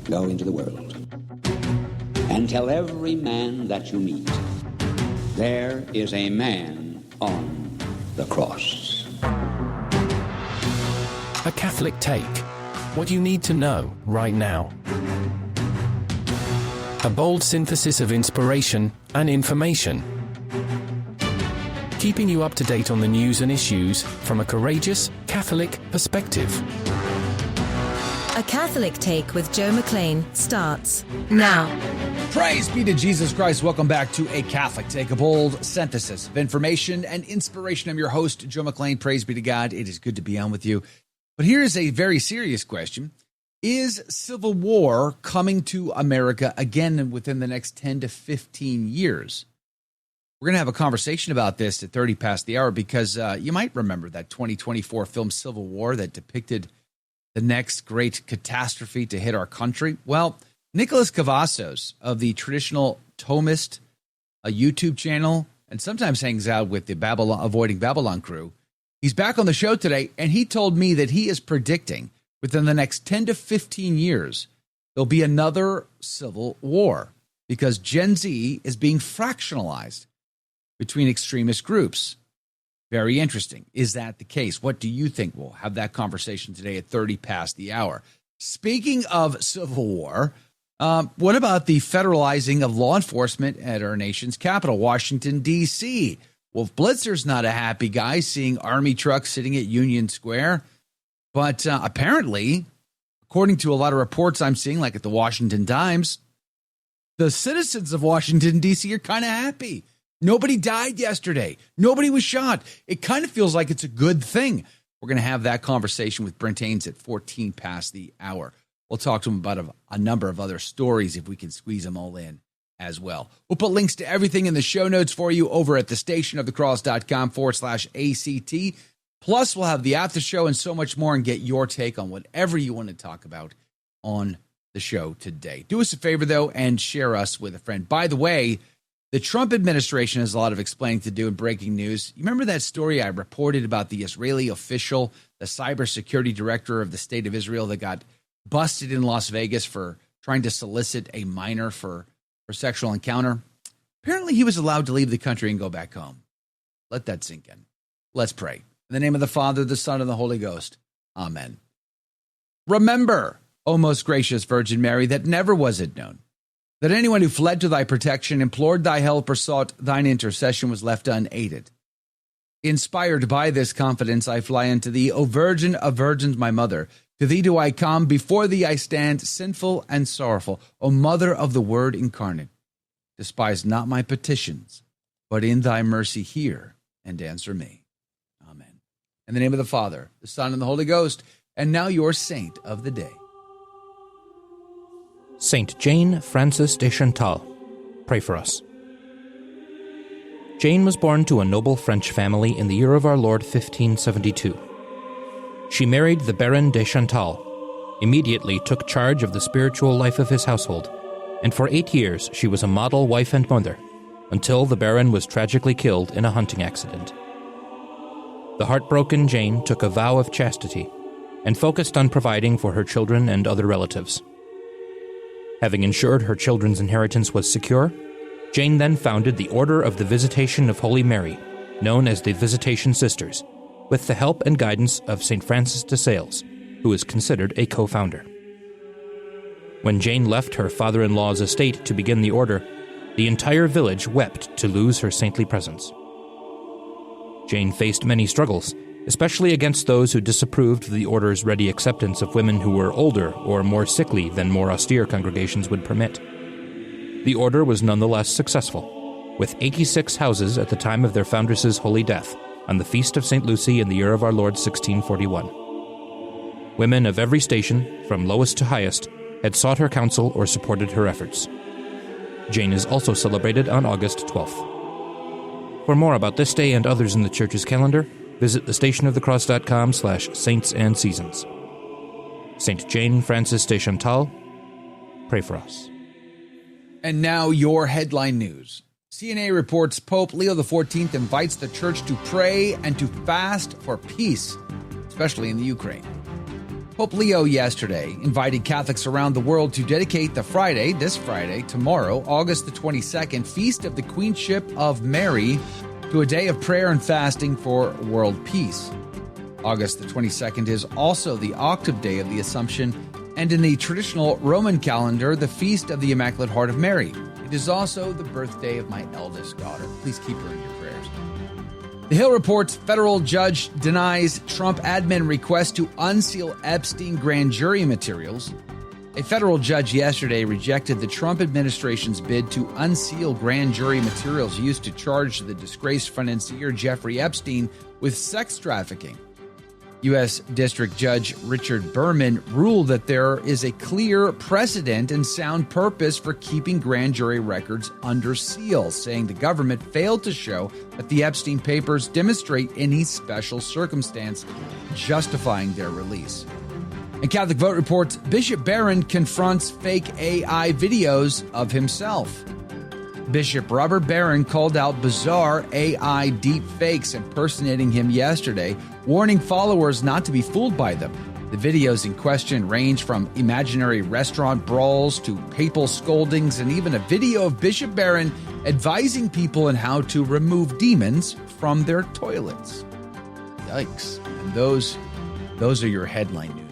Go into the world and tell every man that you meet, there is a man on the cross. A Catholic Take. What you need to know right now. A bold synthesis of inspiration and information. Keeping you up to date on the news and issues from a courageous Catholic perspective. A Catholic Take with Joe McLean starts now. Praise be to Jesus Christ. Welcome back to A Catholic Take, a bold synthesis of information and inspiration. I'm your host, Joe McLean. Praise be to God. It is good to be on with you. But here's a very serious question. Is civil war coming to America again within the next 10 to 15 years? We're going to have a conversation about this at 30 past the hour because you might remember that 2024 film Civil War that depicted the next great catastrophe to hit our country. Well, Nicholas Cavazos of the Traditional Thomist, a YouTube channel, and sometimes hangs out with the Avoiding Babylon crew. He's back on the show today, and he told me that he is predicting within the next 10 to 15 years, there'll be another civil war because Gen Z is being fractionalized between extremist groups. Very interesting. Is that the case? What do you think? We'll have that conversation today at 30 past the hour. Speaking of civil war, what about the federalizing of law enforcement at our nation's capital, Washington, D.C.? Wolf Blitzer's not a happy guy seeing Army trucks sitting at Union Square. But apparently, according to a lot of reports I'm seeing, like at the Washington Times, the citizens of Washington, D.C. are kind of happy. Nobody died yesterday. Nobody was shot. It kind of feels like it's a good thing. We're going to have that conversation with Brent Haynes at 14 past the hour. We'll talk to him about a number of other stories if we can squeeze them all in as well. We'll put links to everything in the show notes for you over at thestationofthecross.com/ACT. Plus, we'll have the after show and so much more and get your take on whatever you want to talk about on the show today. Do us a favor, though, and share us with a friend. By the way, the Trump administration has a lot of explaining to do in breaking news. You remember that story I reported about the Israeli official, the cybersecurity director of the state of Israel that got busted in Las Vegas for trying to solicit a minor for sexual encounter? Apparently, he was allowed to leave the country and go back home. Let that sink in. Let's pray. In the name of the Father, the Son, and the Holy Ghost. Amen. Remember, O most gracious Virgin Mary, that never was it known that anyone who fled to thy protection, implored thy help, or sought thine intercession was left unaided. Inspired by this confidence, I fly unto thee, O Virgin of Virgins, my mother. To thee do I come, before thee I stand, sinful and sorrowful. O Mother of the Word incarnate, despise not my petitions, but in thy mercy hear and answer me. Amen. In the name of the Father, the Son, and the Holy Ghost, and now your saint of the day. Saint Jane Frances de Chantal, pray for us. Jane was born to a noble French family in the year of our Lord 1572. She married the Baron de Chantal, immediately took charge of the spiritual life of his household, and for 8 years she was a model wife and mother, until the Baron was tragically killed in a hunting accident. The heartbroken Jane took a vow of chastity and focused on providing for her children and other relatives. Having ensured her children's inheritance was secure, Jane then founded the Order of the Visitation of Holy Mary, known as the Visitation Sisters, with the help and guidance of St. Francis de Sales, who is considered a co-founder. When Jane left her father-in-law's estate to begin the order, the entire village wept to lose her saintly presence. Jane faced many struggles, especially against those who disapproved of the order's ready acceptance of women who were older or more sickly than more austere congregations would permit. The order was nonetheless successful, with 86 houses at the time of their foundress's holy death, on the feast of St. Lucy in the year of our Lord 1641. Women of every station, from lowest to highest, had sought her counsel or supported her efforts. Jane is also celebrated on August 12th. For more about this day and others in the Church's calendar, visit thestationofthecross.com/saints-and-seasons. Saint Jane Frances de Chantal, pray for us. And now your headline news. CNA reports Pope Leo XIV invites the church to pray and to fast for peace, especially in the Ukraine. Pope Leo yesterday invited Catholics around the world to dedicate this Friday, tomorrow, August the 22nd, Feast of the Queenship of Mary, to a day of prayer and fasting for world peace. August the 22nd is also the octave day of the Assumption, and in the traditional Roman calendar, the Feast of the Immaculate Heart of Mary. It is also the birthday of my eldest daughter. Please keep her in your prayers. The Hill reports federal judge denies Trump admin request to unseal Epstein grand jury materials. A federal judge yesterday rejected the Trump administration's bid to unseal grand jury materials used to charge the disgraced financier Jeffrey Epstein with sex trafficking. U.S. District Judge Richard Berman ruled that there is a clear precedent and sound purpose for keeping grand jury records under seal, saying the government failed to show that the Epstein papers demonstrate any special circumstance justifying their release. And Catholic Vote reports Bishop Barron confronts fake AI videos of himself. Bishop Robert Barron called out bizarre AI deepfakes impersonating him yesterday, warning followers not to be fooled by them. The videos in question range from imaginary restaurant brawls to papal scoldings, and even a video of Bishop Barron advising people on how to remove demons from their toilets. Yikes. And those are your headline news.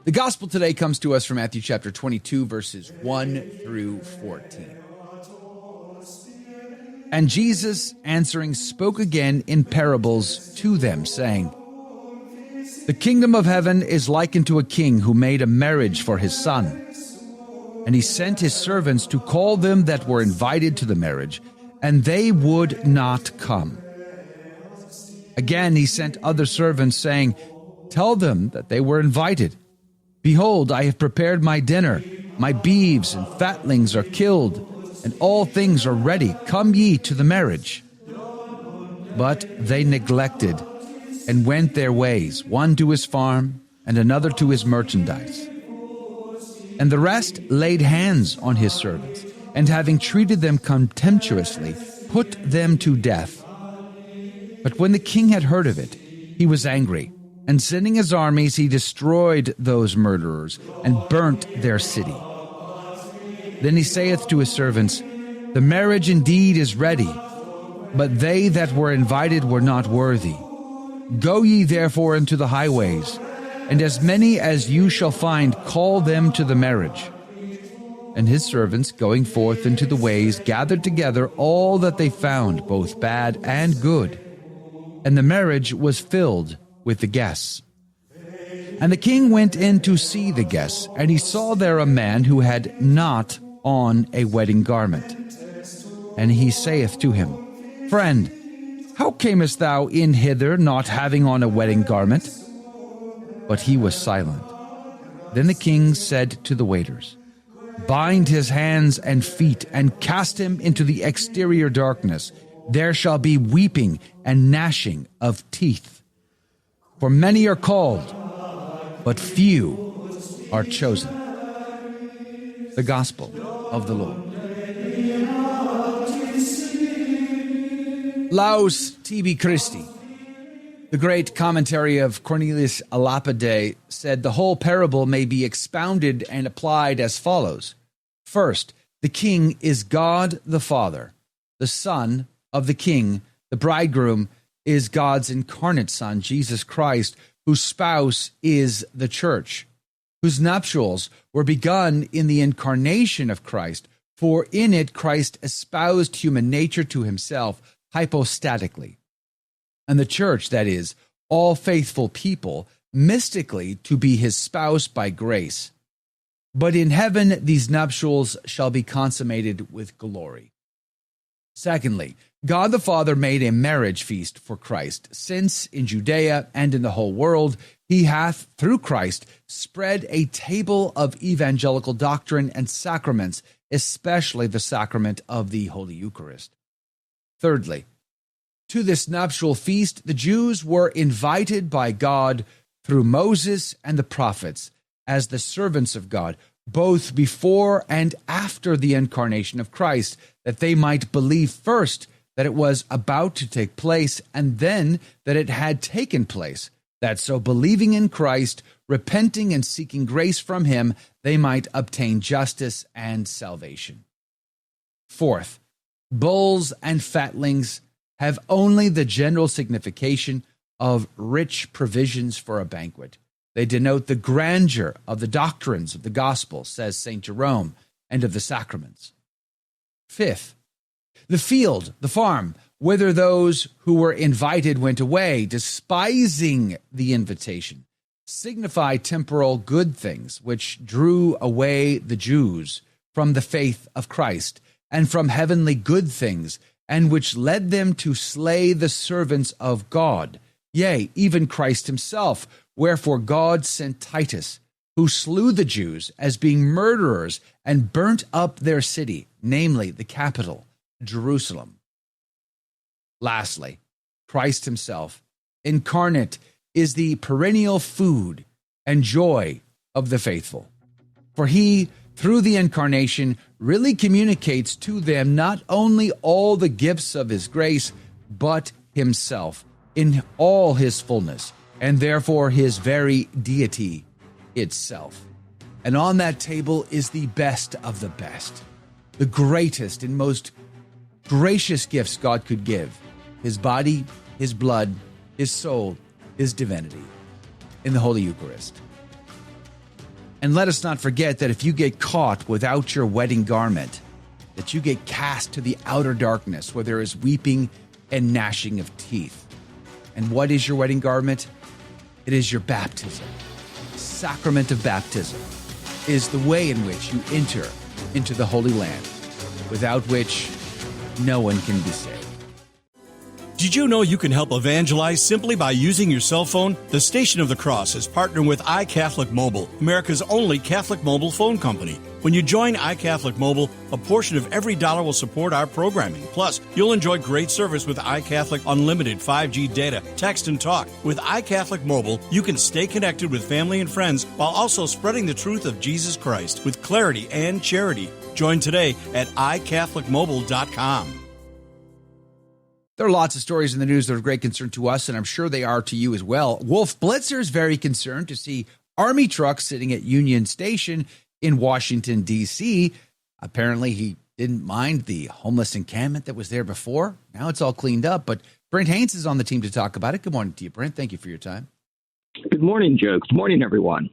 The gospel today comes to us from Matthew chapter 22, verses 1 through 14. And Jesus, answering, spoke again in parables to them, saying, The kingdom of heaven is likened to a king who made a marriage for his son. And he sent his servants to call them that were invited to the marriage, and they would not come. Again he sent other servants, saying, Tell them that they were invited. Behold, I have prepared my dinner. My beeves and fatlings are killed, and all things are ready. Come ye to the marriage. But they neglected and went their ways, one to his farm and another to his merchandise. And the rest laid hands on his servants, and having treated them contemptuously, put them to death. But when the king had heard of it, he was angry, and sending his armies, he destroyed those murderers and burnt their city. Then he saith to his servants, The marriage indeed is ready, but they that were invited were not worthy. Go ye therefore into the highways, and as many as you shall find, call them to the marriage. And his servants, going forth into the ways, gathered together all that they found, both bad and good. And the marriage was filled with the guests. And the king went in to see the guests, and he saw there a man who had not on a wedding garment. And he saith to him, Friend, how camest thou in hither, not having on a wedding garment? But he was silent. Then the king said to the waiters, Bind his hands and feet, and cast him into the exterior darkness. There shall be weeping and gnashing of teeth. For many are called, but few are chosen. The Gospel of the Lord. Laus tibi Christi. The great commentary of Cornelius a Lapide said the whole parable may be expounded and applied as follows. First, the king is God the Father. The son of the king, the bridegroom, is God's incarnate Son, Jesus Christ, whose spouse is the church, whose nuptials were begun in the incarnation of Christ, for in it Christ espoused human nature to himself hypostatically, and the church, that is, all faithful people, mystically to be his spouse by grace. But in heaven these nuptials shall be consummated with glory. Secondly, God the Father made a marriage feast for Christ, since in Judea and in the whole world he hath, through Christ, spread a table of evangelical doctrine and sacraments, especially the sacrament of the Holy Eucharist. Thirdly, to this nuptial feast the Jews were invited by God through Moses and the prophets as the servants of God, both before and after the incarnation of Christ, that they might believe first that it was about to take place, and then that it had taken place, that so believing in Christ, repenting and seeking grace from him, they might obtain justice and salvation. Fourth, bulls and fatlings have only the general signification of rich provisions for a banquet. They denote the grandeur of the doctrines of the gospel, says St. Jerome, and of the sacraments. Fifth, the field, the farm, whither those who were invited went away, despising the invitation, signify temporal good things, which drew away the Jews from the faith of Christ, and from heavenly good things, and which led them to slay the servants of God, yea, even Christ himself. Wherefore God sent Titus, who slew the Jews as being murderers, and burnt up their city, namely the capital, Jerusalem. Lastly, Christ himself, incarnate, is the perennial food and joy of the faithful. For he, through the incarnation, really communicates to them not only all the gifts of his grace, but himself in all his fullness, and therefore his very deity itself. And on that table is the best of the best, the greatest and most gracious gifts God could give: his body, his blood, his soul, his divinity in the Holy Eucharist. And let us not forget that if you get caught without your wedding garment, that you get cast to the outer darkness where there is weeping and gnashing of teeth. And what is your wedding garment? It is your baptism. The sacrament of baptism is the way in which you enter into the Holy Land, without which no one can be saved. Did you know you can help evangelize simply by using your cell phone? The Station of the Cross is partnering with iCatholic Mobile, America's only Catholic mobile phone company. When you join iCatholic Mobile, a portion of every dollar will support our programming. Plus, you'll enjoy great service with iCatholic Unlimited 5G data, text, and talk. With iCatholic Mobile, you can stay connected with family and friends while also spreading the truth of Jesus Christ with clarity and charity. Join today at iCatholicMobile.com. There are lots of stories in the news that are of great concern to us, and I'm sure they are to you as well. Wolf Blitzer is very concerned to see Army trucks sitting at Union Station in Washington, D.C. Apparently, he didn't mind the homeless encampment that was there before. Now it's all cleaned up. But Brent Haynes is on the team to talk about it. Good morning to you, Brent. Thank you for your time. Good morning, Joe. Good morning, everyone.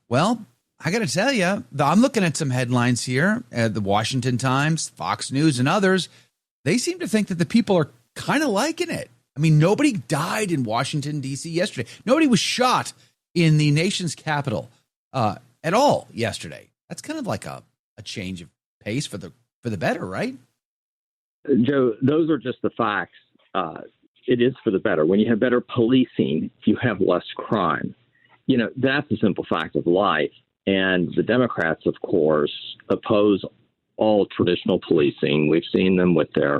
Well, I got to tell you, I'm looking at some headlines here at the Washington Times, Fox News, and others. They seem to think that the people are kind of liking it. I mean, nobody died in Washington, D.C. yesterday. Nobody was shot in the nation's capital at all yesterday. That's kind of like a change of pace for the better, right? Joe, those are just the facts. It is for the better. When you have better policing, you have less crime. You know, that's a simple fact of life. And the Democrats, of course, oppose all traditional policing. We've seen them with their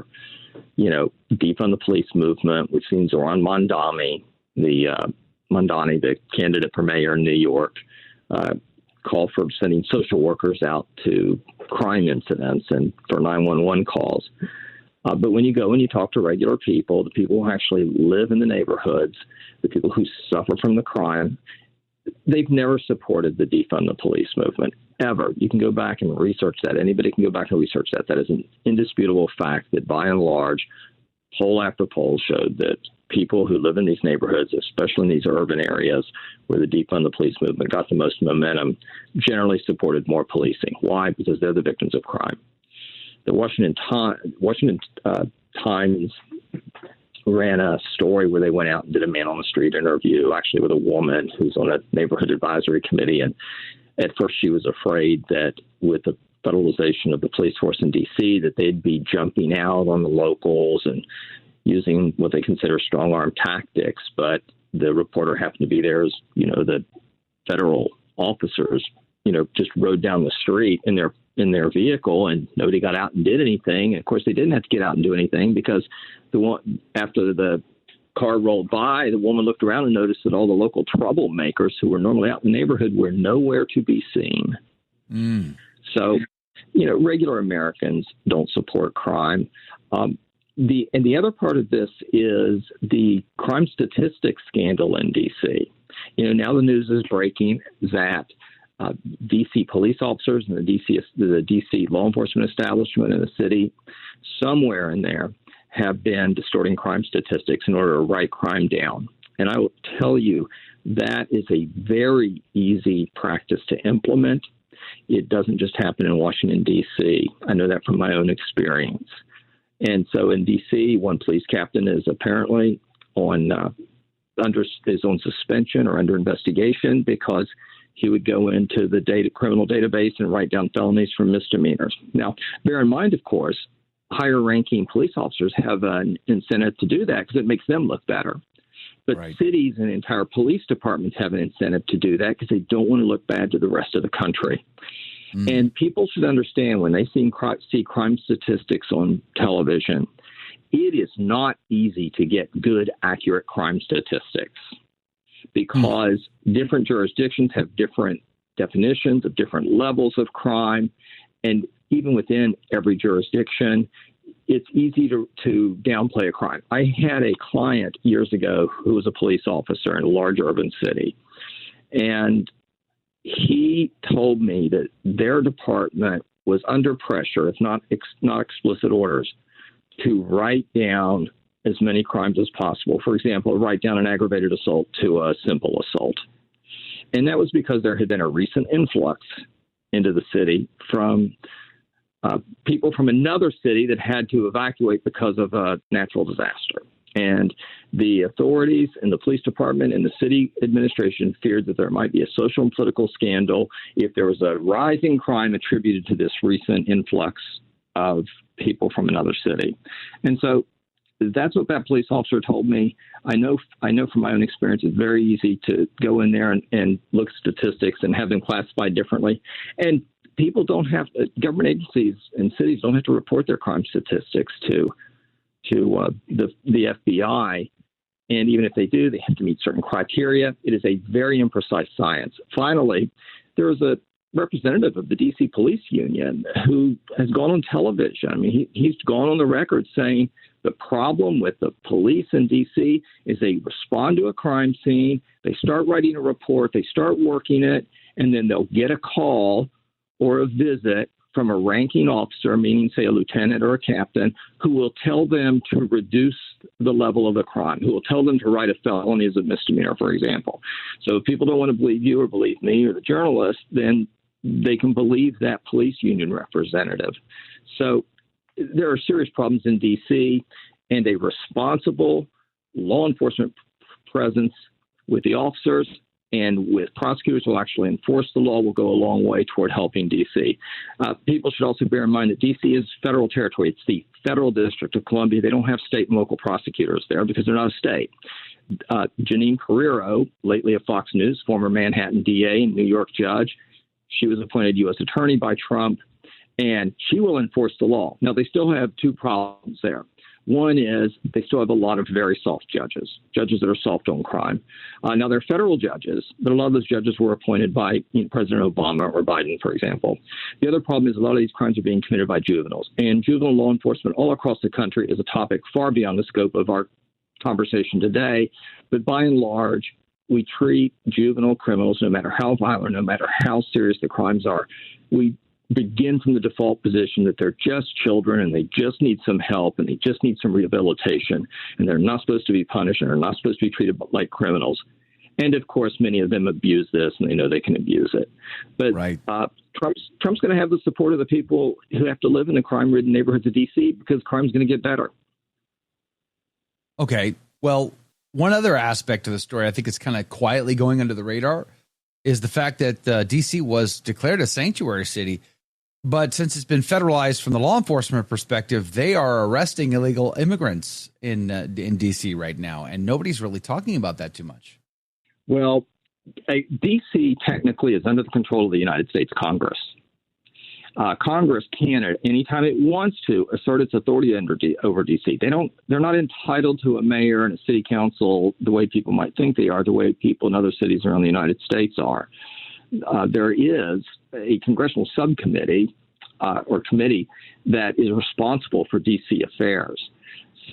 defund the police movement. We've seen Zoran Mondani, the candidate for mayor in New York, call for sending social workers out to crime incidents and for 911 calls. But when you go and you talk to regular people, the people who actually live in the neighborhoods, the people who suffer from the crime, they've never supported the defund the police movement, ever. You can go back and research that. Anybody can go back and research that. That is an indisputable fact that, by and large, poll after poll showed that people who live in these neighborhoods, especially in these urban areas where the defund the police movement got the most momentum, generally supported more policing. Why? Because they're the victims of crime. The Washington Times ran a story where they went out and did a man-on-the-street interview, actually with a woman who's on a neighborhood advisory committee. And at first she was afraid that with the federalization of the police force in D.C., that they'd be jumping out on the locals and using what they consider strong-arm tactics. But the reporter happened to be there as, the federal officers, just rode down the street in their vehicle, and nobody got out and did anything. And of course, they didn't have to get out and do anything because after the car rolled by, the woman looked around and noticed that all the local troublemakers who were normally out in the neighborhood were nowhere to be seen. So, regular Americans don't support crime. the other part of this is the crime statistics scandal in D.C. Now the news is breaking that D.C. police officers and the D.C. law enforcement establishment in the city, somewhere in there, have been distorting crime statistics in order to write crime down. And I will tell you, that is a very easy practice to implement. It doesn't just happen in Washington, D.C. I know that from my own experience. And so in D.C., one police captain is apparently on suspension or under investigation because he would go into the criminal database and write down felonies for misdemeanors. Now, bear in mind, of course, higher-ranking police officers have an incentive to do that because it makes them look better. But cities and entire police departments have an incentive to do that because they don't want to look bad to the rest of the country. And people should understand when they see crime statistics on television, it is not easy to get good, accurate crime statistics because different jurisdictions have different definitions of different levels of crime. And even within every jurisdiction, it's easy to downplay a crime. I had a client years ago who was a police officer in a large urban city, and he told me that their department was under pressure, if not explicit orders, to write down as many crimes as possible. For example, write down an aggravated assault to a simple assault. And that was because there had been a recent influx into the city from people from another city that had to evacuate because of a natural disaster. And the authorities and the police department and the city administration feared that there might be a social and political scandal if there was a rising crime attributed to this recent influx of people from another city. And so that's what that police officer told me. I know from my own experience, it's very easy to go in there and look at statistics and have them classified differently. And people don't have government agencies and cities don't have to report their crime statistics to the FBI. And even if they do, they have to meet certain criteria. It is a very imprecise science. Finally, there was a representative of the D.C. Police Union who has gone on television. I mean, he's gone on the record saying the problem with the police in D.C. is they respond to a crime scene, they start writing a report, they start working it, and then they'll get a call or a visit from a ranking officer, meaning, say, a lieutenant or a captain, who will tell them to reduce the level of the crime, who will tell them to write a felony as a misdemeanor, for example. So if people don't want to believe you or believe me or the journalist, then they can believe that police union representative. So there are serious problems in D.C., and a responsible law enforcement presence with the officers and with prosecutors who will actually enforce the law will go a long way toward helping D.C. People should also bear in mind that D.C. is federal territory. It's the federal District of Columbia. They don't have state and local prosecutors there because they're not a state. Janine Carrero, lately of Fox News, former Manhattan DA and New York judge, she was appointed U.S. attorney by Trump, and she will enforce the law. Now, they still have two problems there. One is they still have a lot of very soft judges that are soft on crime. Now, they're federal judges, but a lot of those judges were appointed by President Obama or Biden, for example. The other problem is a lot of these crimes are being committed by juveniles, and juvenile law enforcement all across the country is a topic far beyond the scope of our conversation today. But by and large, we treat juvenile criminals, no matter how violent, no matter how serious the crimes are, we begin from the default position that they're just children and they just need some help and they just need some rehabilitation, and they're not supposed to be punished and are not supposed to be treated like criminals. And of course, many of them abuse this and they know they can abuse it. But Trump's going to have the support of the people who have to live in the crime-ridden neighborhoods of D.C. because crime's going to get better. Okay. Well, one other aspect of the story, I think it's kind of quietly going under the radar, is the fact that D.C. was declared a sanctuary city. But since it's been federalized from the law enforcement perspective, they are arresting illegal immigrants in D.C. right now, and nobody's really talking about that too much. Well, D.C. technically is under the control of the United States Congress. Congress can, at any time it wants to, assert its authority over D.C. They're not entitled to a mayor and a city council the way people might think they are, the way people in other cities around the United States are. There is a congressional subcommittee or committee that is responsible for D.C. affairs.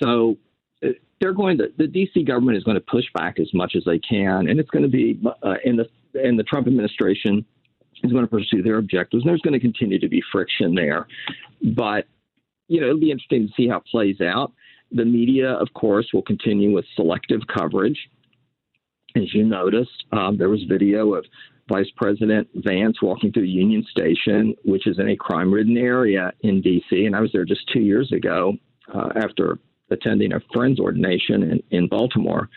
So the D.C. government is going to push back as much as they can, and it's going to be in the Trump administration is going to pursue their objectives. And there's going to continue to be friction there, but it'll be interesting to see how it plays out. The media, of course, will continue with selective coverage. As you noticed, there was video of Vice President Vance walking through Union Station, which is in a crime-ridden area in D.C., and I was there just 2 years ago after attending a friend's ordination in Baltimore,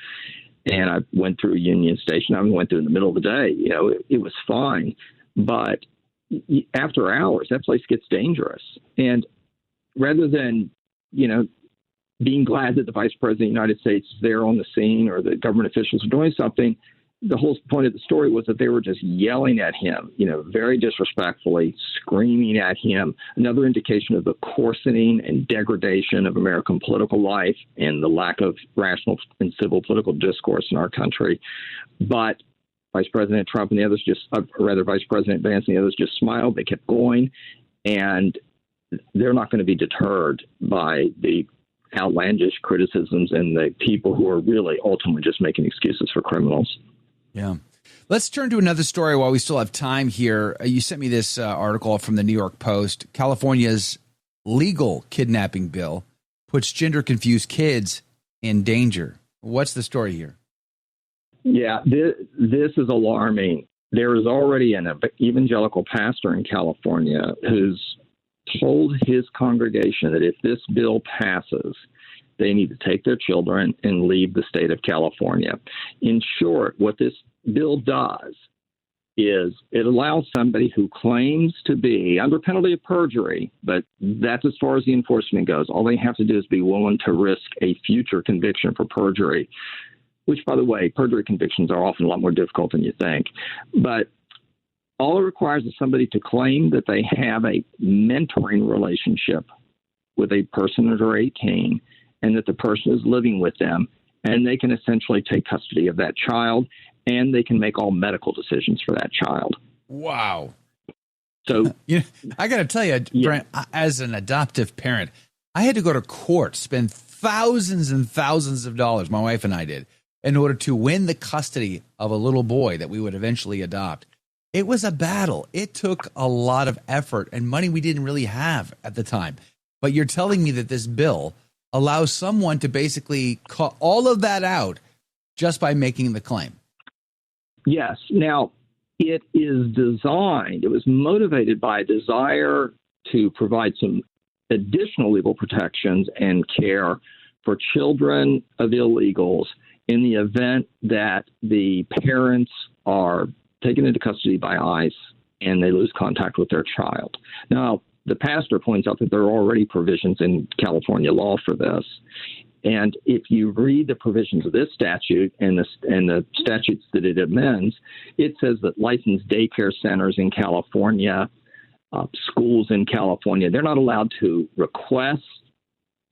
and I went through Union Station. I went through in the middle of the day. It was fine, but after hours, that place gets dangerous. And rather than, being glad that the Vice President of the United States is there on the scene or the government officials are doing something, the whole point of the story was that they were just yelling at him, very disrespectfully, screaming at him. Another indication of the coarsening and degradation of American political life and the lack of rational and civil political discourse in our country. But Vice President Trump and the others Vice President Vance and the others just smiled. They kept going, and they're not going to be deterred by the outlandish criticisms and the people who are really ultimately just making excuses for criminals. Yeah. Let's turn to another story while we still have time here. You sent me this article from the New York Post. California's legal kidnapping bill puts gender-confused kids in danger. What's the story here? Yeah, this is alarming. There is already an evangelical pastor in California who's told his congregation that if this bill passes, they need to take their children and leave the state of California. In short, what this bill does is it allows somebody who claims to be under penalty of perjury, but that's as far as the enforcement goes. All they have to do is be willing to risk a future conviction for perjury, which, by the way, perjury convictions are often a lot more difficult than you think. But all it requires is somebody to claim that they have a mentoring relationship with a person under 18 and that the person is living with them, and they can essentially take custody of that child, and they can make all medical decisions for that child. Wow. So, I got to tell you, Brent, as an adoptive parent, I had to go to court, spend thousands and thousands of dollars, my wife and I did, in order to win the custody of a little boy that we would eventually adopt. It was a battle. It took a lot of effort and money we didn't really have at the time. But you're telling me that this bill allows someone to basically cut all of that out just by making the claim. Yes. Now, it was motivated by a desire to provide some additional legal protections and care for children of illegals in the event that the parents are taken into custody by ICE and they lose contact with their child. Now, the pastor points out that there are already provisions in California law for this. And if you read the provisions of this statute and the statutes that it amends, it says that licensed daycare centers in California, schools in California, they're not allowed to request,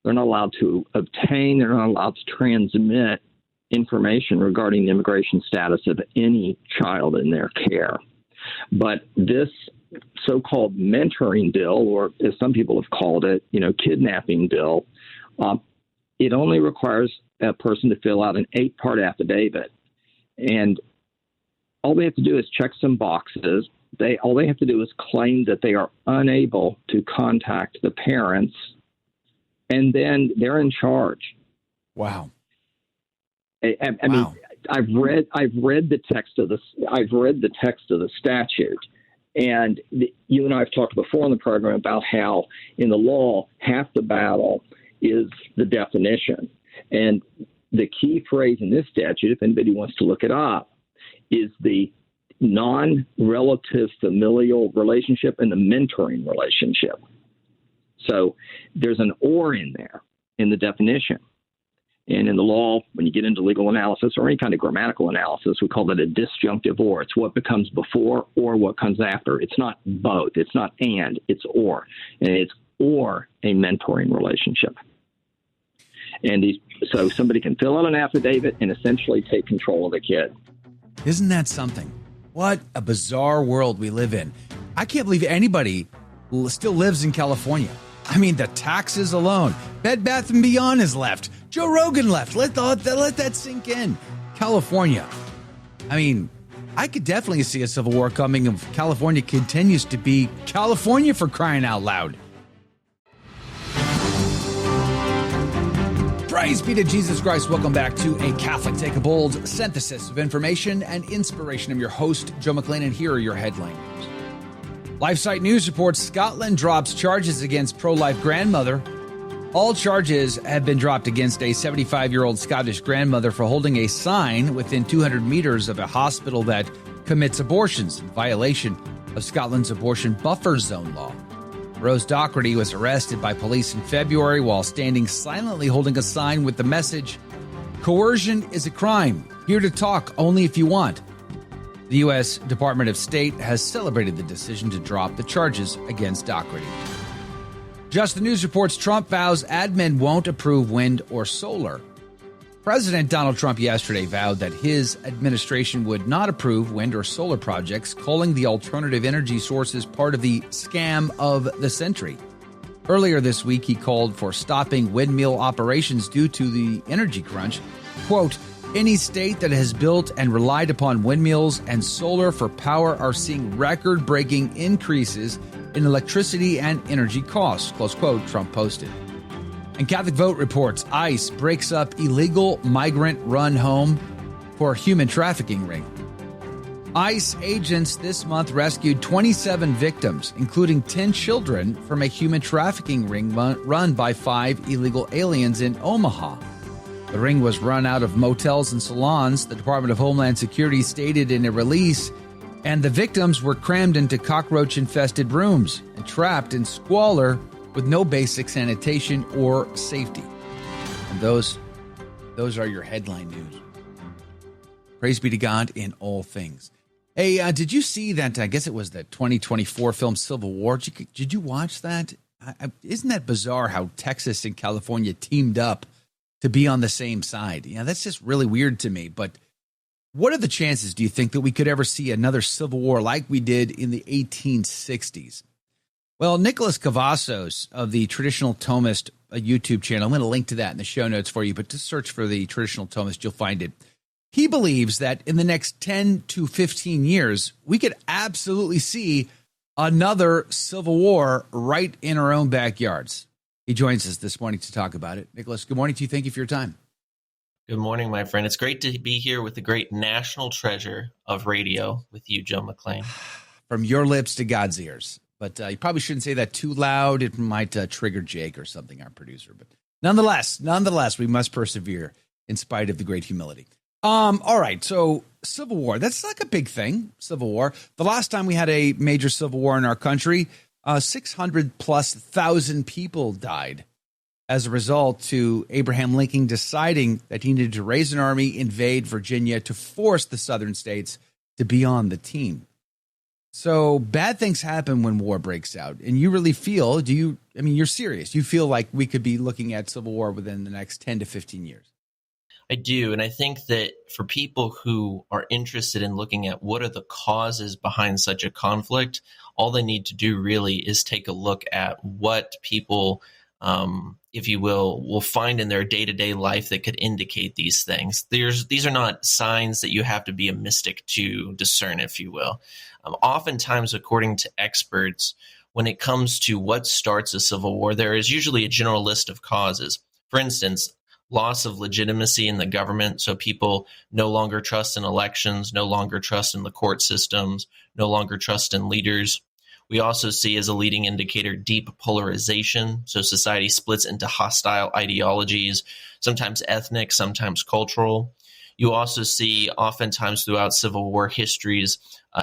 they're not allowed to obtain, they're not allowed to transmit information regarding the immigration status of any child in their care. But this so-called mentoring bill, or as some people have called it, kidnapping bill, it only requires a person to fill out an 8-part affidavit. And all they have to do is check some boxes. All they have to do is claim that they are unable to contact the parents, and then they're in charge. Wow. I mean, I've read the text of the statute, and you and I have talked before on the program about how in the law half the battle is the definition, and the key phrase in this statute, if anybody wants to look it up, is the non-relative familial relationship and the mentoring relationship. So there's an or in there in the definition. And in the law, when you get into legal analysis or any kind of grammatical analysis, we call that a disjunctive or. It's what becomes before or what comes after. It's not both. It's not and. It's or. And it's or a mentoring relationship. And so somebody can fill out an affidavit and essentially take control of the kid. Isn't that something? What a bizarre world we live in. I can't believe anybody still lives in California. I mean, the taxes alone. Bed Bath & Beyond has left. Joe Rogan left. Let that sink in. California. I mean, I could definitely see a civil war coming if California continues to be California, for crying out loud. Praise be to Jesus Christ. Welcome back to A Catholic Take, a bold synthesis of information and inspiration. I'm your host, Joe McLean, and here are your headlines. LifeSite News reports Scotland drops charges against pro-life grandmother. All charges have been dropped against a 75-year-old Scottish grandmother for holding a sign within 200 meters of a hospital that commits abortions in violation of Scotland's abortion buffer zone law. Rose Doherty was arrested by police in February while standing silently holding a sign with the message, "Coercion is a crime. Here to talk only if you want." The U.S. Department of State has celebrated the decision to drop the charges against Doherty. Just the News reports Trump vows admin won't approve wind or solar. President Donald Trump yesterday vowed that his administration would not approve wind or solar projects, calling the alternative energy sources part of the scam of the century. Earlier this week, he called for stopping windmill operations due to the energy crunch. Quote, "Any state that has built and relied upon windmills and solar for power are seeing record-breaking increases in electricity and energy costs," close quote, Trump posted. And Catholic Vote reports ICE breaks up illegal migrant run home for human trafficking ring. ICE agents this month rescued 27 victims, including 10 children, from a human trafficking ring run by 5 illegal aliens in Omaha. The ring was run out of motels and salons, the Department of Homeland Security stated in a release, and the victims were crammed into cockroach-infested rooms and trapped in squalor with no basic sanitation or safety. And those are your headline news. Praise be to God in all things. Hey, did you see that? I guess it was the 2024 film Civil War. Did you watch that? Isn't that bizarre how Texas and California teamed up to be on the same side? Yeah, that's just really weird to me. But what are the chances, do you think, that we could ever see another civil war like we did in the 1860s? Well, Nicholas Cavazos of the Traditional Thomist YouTube channel, I'm going to link to that in the show notes for you, but just search for the Traditional Thomist, you'll find it. He believes that in the next 10 to 15 years, we could absolutely see another civil war right in our own backyards. He joins us this morning to talk about it. Nicholas, good morning to you. Thank you for your time. Good morning, my friend. It's great to be here with the great national treasure of radio with you, Joe McLean. From your lips to God's ears. But you probably shouldn't say that too loud. It might trigger Jake or something, our producer. But nonetheless, we must persevere in spite of the great humility. All right, so Civil War, that's like a big thing, Civil War. The last time we had a major Civil War in our country, 600,000+ people died as a result to Abraham Lincoln deciding that he needed to raise an army, invade Virginia to force the southern states to be on the team. So bad things happen when war breaks out. And you really feel, you're serious. You feel like we could be looking at civil war within the next 10 to 15 years. I do. And I think that for people who are interested in looking at what are the causes behind such a conflict, all they need to do really is take a look at what people, if you will find in their day-to-day life that could indicate these things. These are not signs that you have to be a mystic to discern, if you will. Oftentimes, according to experts, when it comes to what starts a civil war, there is usually a general list of causes. For instance, loss of legitimacy in the government. So people no longer trust in elections, no longer trust in the court systems, no longer trust in leaders. We also see as a leading indicator deep polarization. So society splits into hostile ideologies, sometimes ethnic, sometimes cultural. You also see oftentimes throughout Civil War histories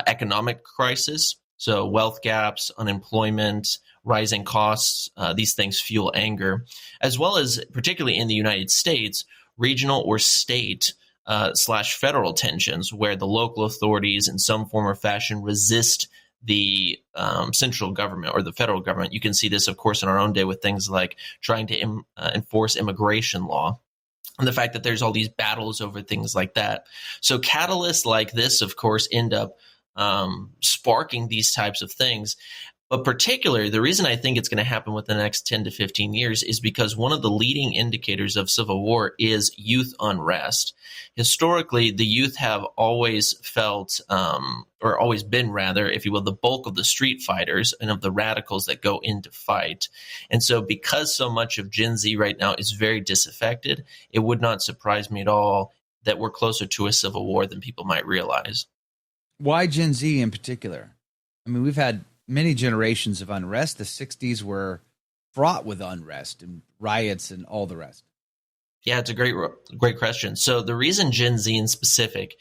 economic crisis. So wealth gaps, unemployment, rising costs, these things fuel anger, as well as, particularly in the United States, regional or state / federal tensions where the local authorities in some form or fashion resist the central government or the federal government. You can see this, of course, in our own day with things like trying to enforce immigration law. And the fact that there's all these battles over things like that. So catalysts like this, of course, end up sparking these types of things. But particularly, the reason I think it's going to happen within the next 10 to 15 years is because one of the leading indicators of civil war is youth unrest. Historically, the youth have always felt, or always been rather, if you will, the bulk of the street fighters and of the radicals that go into fight. And so because so much of Gen Z right now is very disaffected, it would not surprise me at all that we're closer to a civil war than people might realize. Why Gen Z in particular? I mean, we've had many generations of unrest. The 60s were fraught with unrest and riots and all the rest. Yeah, it's a great question. So the reason Gen Z in specific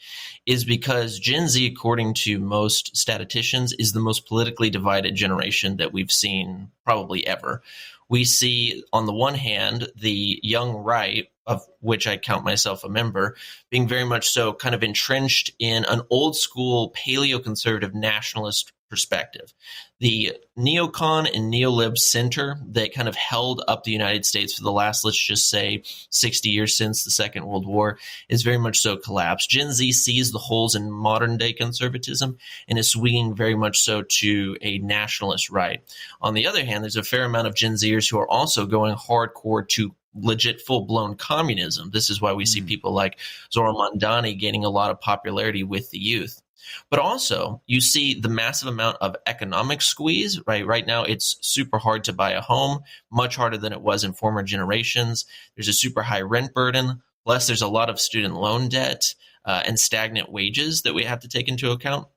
is because Gen Z, according to most statisticians, is the most politically divided generation that we've seen probably ever. We see, on the one hand, the young right, of which I count myself a member, being very much so kind of entrenched in an old school paleoconservative nationalist perspective. The neocon and neolib center that kind of held up the United States for the last, let's just say, 60 years since the Second World War is very much so collapsed. Gen Z sees the holes in modern day conservatism and is swinging very much so to a nationalist right. On the other hand, there's a fair amount of Gen Zers who are also going hardcore to legit full-blown communism. This is why we see people like Zora Mandani gaining a lot of popularity with the youth. But also, you see the massive amount of economic squeeze, right? Right now, it's super hard to buy a home, much harder than it was in former generations. There's a super high rent burden. Plus, there's a lot of student loan debt and stagnant wages that we have to take into account.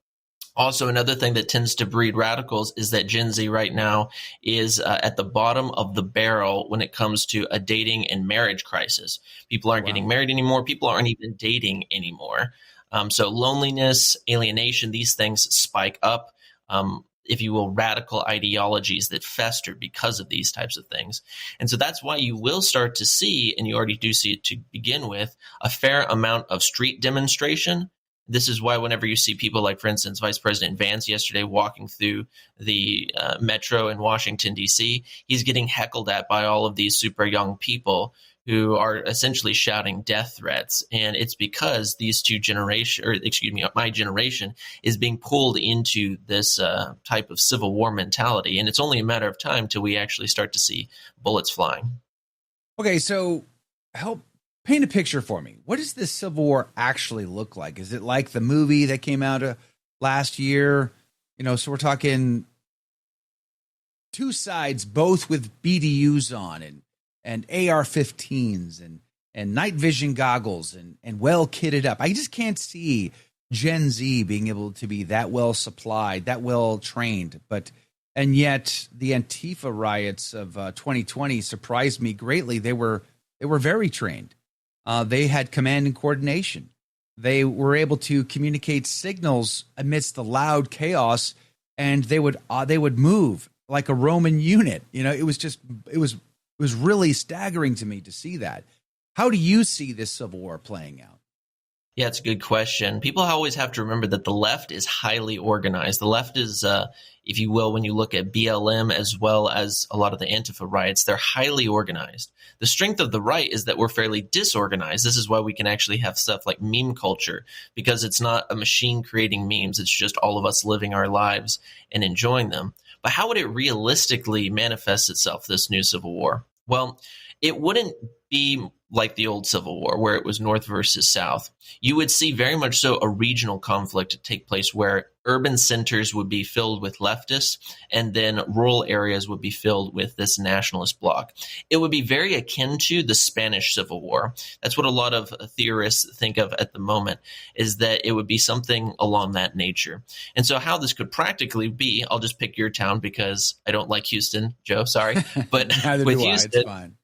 Also, another thing that tends to breed radicals is that Gen Z right now is at the bottom of the barrel when it comes to a dating and marriage crisis. People aren't getting married anymore. People aren't even dating anymore. So loneliness, alienation, these things spike up, if you will, radical ideologies that fester because of these types of things. And so that's why you will start to see, and you already do see it to begin with, a fair amount of street demonstration. This is why whenever you see people like, for instance, Vice President Vance yesterday walking through the metro in Washington, D.C., he's getting heckled at by all of these super young people who are essentially shouting death threats. And it's because these my generation is being pulled into this type of civil war mentality. And it's only a matter of time till we actually start to see bullets flying. Okay, so help paint a picture for me. What does this civil war actually look like? Is it like the movie that came out last year? So we're talking two sides, both with BDUs on and AR-15s and night vision goggles and well kitted up. I just can't see Gen Z being able to be that well supplied, that well trained. And yet the Antifa riots of 2020 surprised me greatly. They were very trained. They had command and coordination. They were able to communicate signals amidst the loud chaos, and they would move like a Roman unit. It was really staggering to me to see that. How do you see this civil war playing out? Yeah, it's a good question. People always have to remember that the left is highly organized. The left is, if you will, when you look at BLM as well as a lot of the Antifa riots, they're highly organized. The strength of the right is that we're fairly disorganized. This is why we can actually have stuff like meme culture, because it's not a machine creating memes. It's just all of us living our lives and enjoying them. But how would it realistically manifest itself, this new civil war? Well, it wouldn't be like the old Civil War, where it was North versus South. You would see very much so a regional conflict take place where urban centers would be filled with leftists and then rural areas would be filled with this nationalist bloc. It would be very akin to the Spanish Civil War. That's what a lot of theorists think of at the moment, is that it would be something along that nature. And so how this could practically be, I'll just pick your town because I don't like Houston, Joe, sorry. But with Houston, it's fine.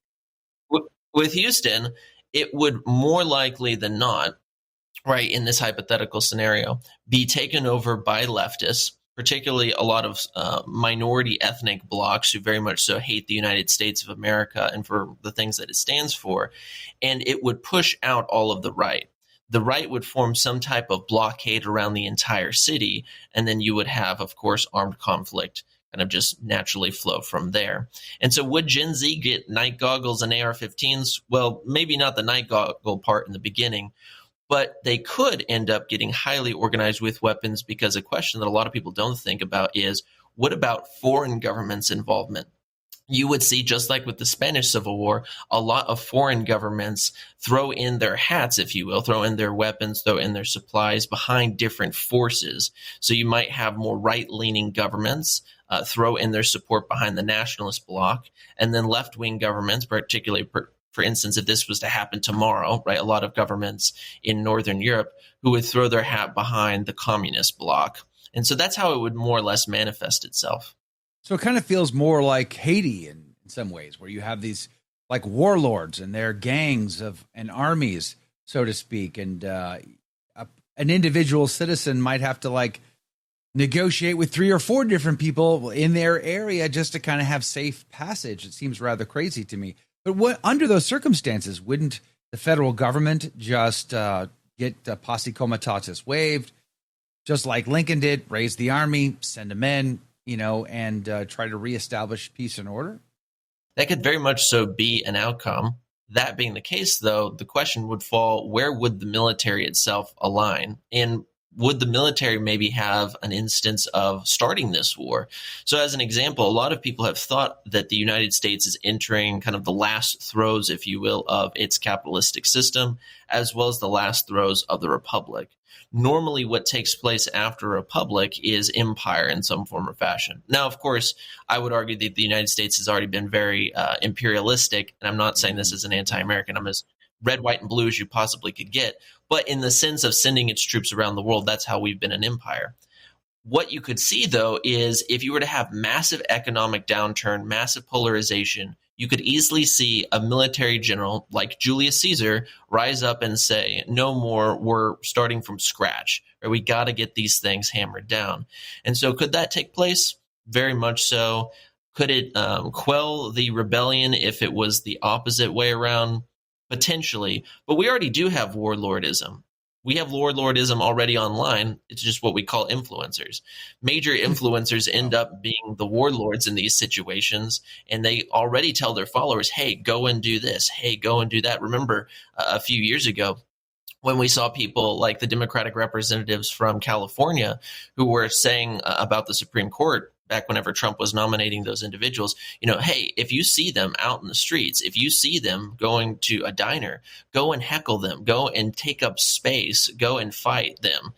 With Houston, it would more likely than not, right, in this hypothetical scenario, be taken over by leftists, particularly a lot of minority ethnic blocs who very much so hate the United States of America and for the things that it stands for. And it would push out all of the right. The right would form some type of blockade around the entire city. And then you would have, of course, armed conflict kind of just naturally flow from there. And so would Gen Z get night goggles and AR-15s? Well, maybe not the night goggle part in the beginning, but they could end up getting highly organized with weapons, because a question that a lot of people don't think about is, What about foreign governments' involvement? You would see, just like with the Spanish Civil War, a lot of foreign governments throw in their hats, if you will, throw in their weapons, throw in their supplies behind different forces. So you might have more right-leaning governments throw in their support behind the nationalist bloc, and then left-wing governments, particularly, for instance, if this was to happen tomorrow, right, a lot of governments in Northern Europe who would throw their hat behind the communist bloc. And so that's how it would more or less manifest itself. So it kind of feels more like Haiti in some ways, where you have these like warlords and their gangs and armies, so to speak. And an individual citizen might have to like negotiate with 3 or 4 different people in their area just to kind of have safe passage. It seems rather crazy to me. But what under those circumstances, wouldn't the federal government just get posse comitatus waived, just like Lincoln did, raise the army, send them in, and try to reestablish peace and order? That could very much so be an outcome. That being the case, though, the question would fall, where would the military itself align? And would the military maybe have an instance of starting this war? So as an example, a lot of people have thought that the United States is entering kind of the last throes, if you will, of its capitalistic system, as well as the last throes of the republic. Normally, what takes place after a republic is empire in some form or fashion. Now, of course, I would argue that the United States has already been very imperialistic, and I'm not saying this as an anti-American. I'm as red, white, and blue as you possibly could get. But in the sense of sending its troops around the world, that's how we've been an empire. What you could see, though, is if you were to have massive economic downturn, massive polarization, you could easily see a military general like Julius Caesar rise up and say, no more, we're starting from scratch, or we got to get these things hammered down. And so could that take place? Very much so. Could it quell the rebellion if it was the opposite way around? Potentially. But we already do have warlordism. We have warlordism already online. It's just what we call influencers. Major influencers end up being the warlords in these situations, and they already tell their followers, hey, go and do this. Hey, go and do that. Remember a few years ago when we saw people like the Democratic representatives from California who were saying about the Supreme Court back whenever Trump was nominating those individuals, hey, if you see them out in the streets, if you see them going to a diner, go and heckle them, go and take up space, go and fight them.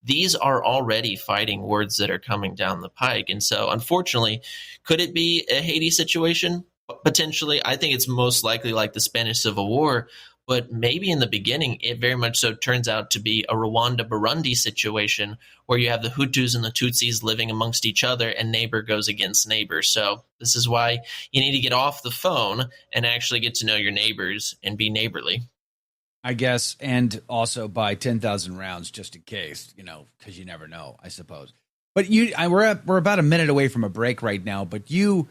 These are already fighting words that are coming down the pike. And so, unfortunately, could it be a Haiti situation? Potentially. I think it's most likely like the Spanish Civil War. But maybe in the beginning, it very much so turns out to be a Rwanda-Burundi situation where you have the Hutus and the Tutsis living amongst each other and neighbor goes against neighbor. So this is why you need to get off the phone and actually get to know your neighbors and be neighborly. I guess, and also buy 10,000 rounds just in case, because you never know, I suppose. But we're about a minute away from a break right now, but you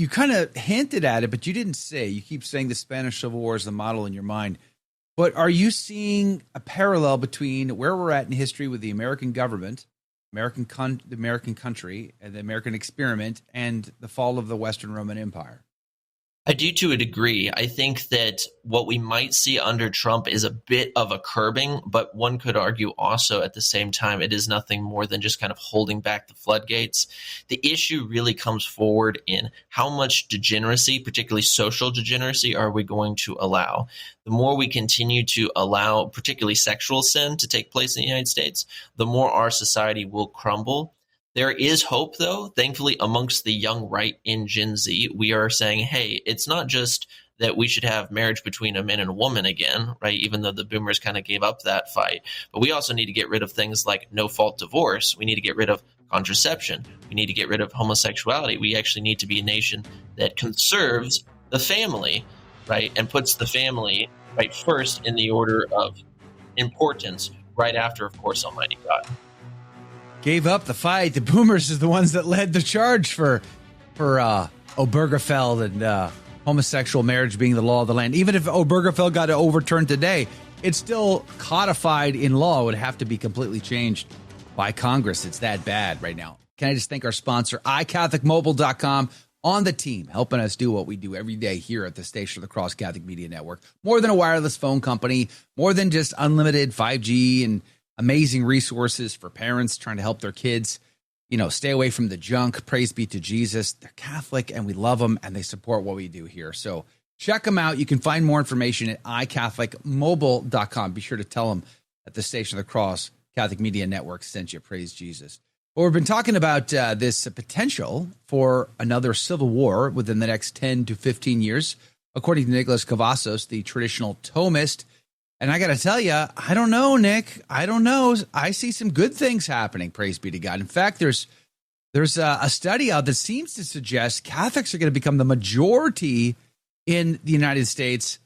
kind of hinted at it, but you didn't say. You keep saying the Spanish Civil War is the model in your mind. But are you seeing a parallel between where we're at in history with the American government, the American country, and the American experiment, and the fall of the Western Roman Empire? I do to a degree. I think that what we might see under Trump is a bit of a curbing, but one could argue also at the same time it is nothing more than just kind of holding back the floodgates. The issue really comes forward in how much degeneracy, particularly social degeneracy, are we going to allow? The more we continue to allow particularly sexual sin to take place in the United States, the more our society will crumble. There is hope, though. Thankfully, amongst the young right in Gen Z, we are saying, hey, it's not just that we should have marriage between a man and a woman again, right? Even though the boomers kind of gave up that fight. But we also need to get rid of things like no-fault divorce. We need to get rid of contraception. We need to get rid of homosexuality. We actually need to be a nation that conserves the family, right? And puts the family right first in the order of importance, right after, of course, Almighty God. Gave up the fight. The boomers is the ones that led the charge for Obergefell and homosexual marriage being the law of the land. Even if Obergefell got overturned today, it's still codified in law. It would have to be completely changed by Congress. It's that bad right now. Can I just thank our sponsor, iCatholicMobile.com, on the team, helping us do what we do every day here at the station of the Cross Catholic Media Network. More than a wireless phone company, more than just unlimited 5G and amazing resources for parents trying to help their kids. stay away from the junk. Praise be to Jesus. They're Catholic and we love them and they support what we do here. So check them out. You can find more information at iCatholicMobile.com. Be sure to tell them at the Station of the Cross Catholic Media Network sent you. Praise Jesus. Well, we've been talking about this potential for another civil war within the next 10 to 15 years, according to Nicholas Cavazos, the traditional Thomist. And I got to tell you, I don't know, Nick. I don't know. I see some good things happening. Praise be to God. In fact, there's a study out that seems to suggest Catholics are going to become the majority in the United States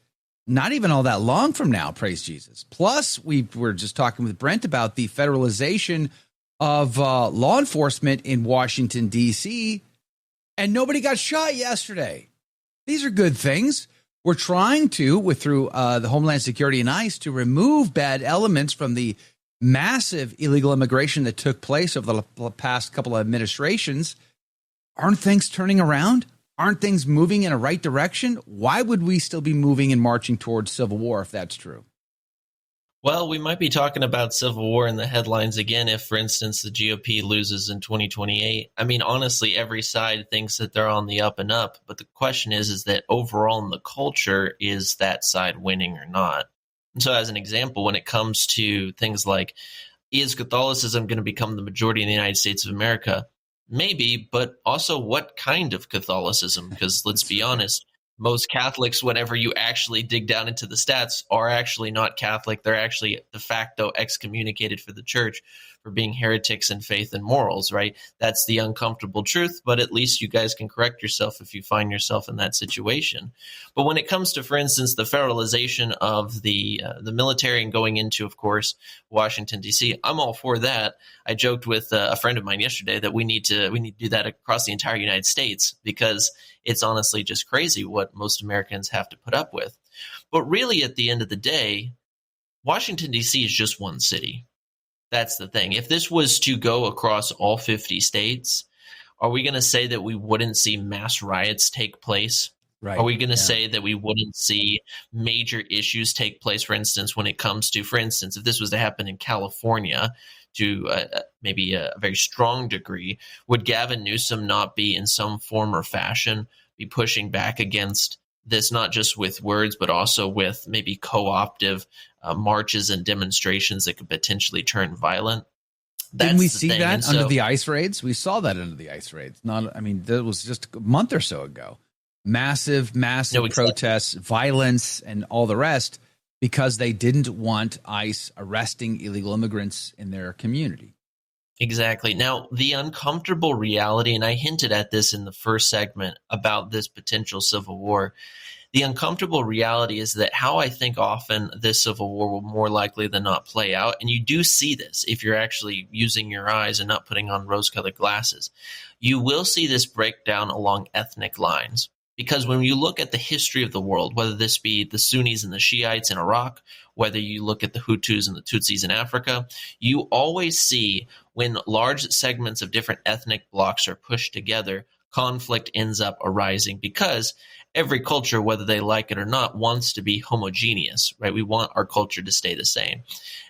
not even all that long from now. Praise Jesus. Plus, we were just talking with Brent about the federalization of law enforcement in Washington, D.C., and nobody got shot yesterday. These are good things. We're trying to, through the Homeland Security and ICE, to remove bad elements from the massive illegal immigration that took place over the past couple of administrations. Aren't things turning around? Aren't things moving in a right direction? Why would we still be moving and marching towards civil war if that's true? Well, we might be talking about civil war in the headlines again if, for instance, the GOP loses in 2028. I mean, honestly, every side thinks that they're on the up and up. But the question is that overall in the culture, is that side winning or not? And so as an example, when it comes to things like, is Catholicism going to become the majority in the United States of America? Maybe, but also what kind of Catholicism? Because let's be honest, most Catholics, whenever you actually dig down into the stats, are actually not Catholic. They're actually de facto excommunicated for the church for being heretics in faith and morals, right? That's the uncomfortable truth, but at least you guys can correct yourself if you find yourself in that situation. But when it comes to, for instance, the federalization of the military and going into, of course, Washington, D.C., I'm all for that. I joked with a friend of mine yesterday that we need to do that across the entire United States because it's honestly just crazy what most Americans have to put up with. But really, at the end of the day, Washington, D.C. is just one city. That's the thing. If this was to go across all 50 states, are we going to say that we wouldn't see mass riots take place? Right. Are we going to say that we wouldn't see major issues take place, for instance, when it comes to, for instance, if this was to happen in California to maybe a very strong degree, would Gavin Newsom not be in some form or fashion be pushing back against this, not just with words, but also with maybe co-optive marches and demonstrations that could potentially turn violent? Didn't we see that under the ICE raids? We saw that under the ICE raids. That was just a month or so ago. Massive protests, violence, and all the rest because they didn't want ICE arresting illegal immigrants in their community. Exactly. Now, the uncomfortable reality, and I hinted at this in the first segment about this potential civil war, the uncomfortable reality is that how I think often this civil war will more likely than not play out, and you do see this if you're actually using your eyes and not putting on rose-colored glasses, you will see this breakdown along ethnic lines. Because when you look at the history of the world, whether this be the Sunnis and the Shiites in Iraq, whether you look at the Hutus and the Tutsis in Africa, you always see when large segments of different ethnic blocs are pushed together, conflict ends up arising because every culture, whether they like it or not, wants to be homogeneous, right? We want our culture to stay the same.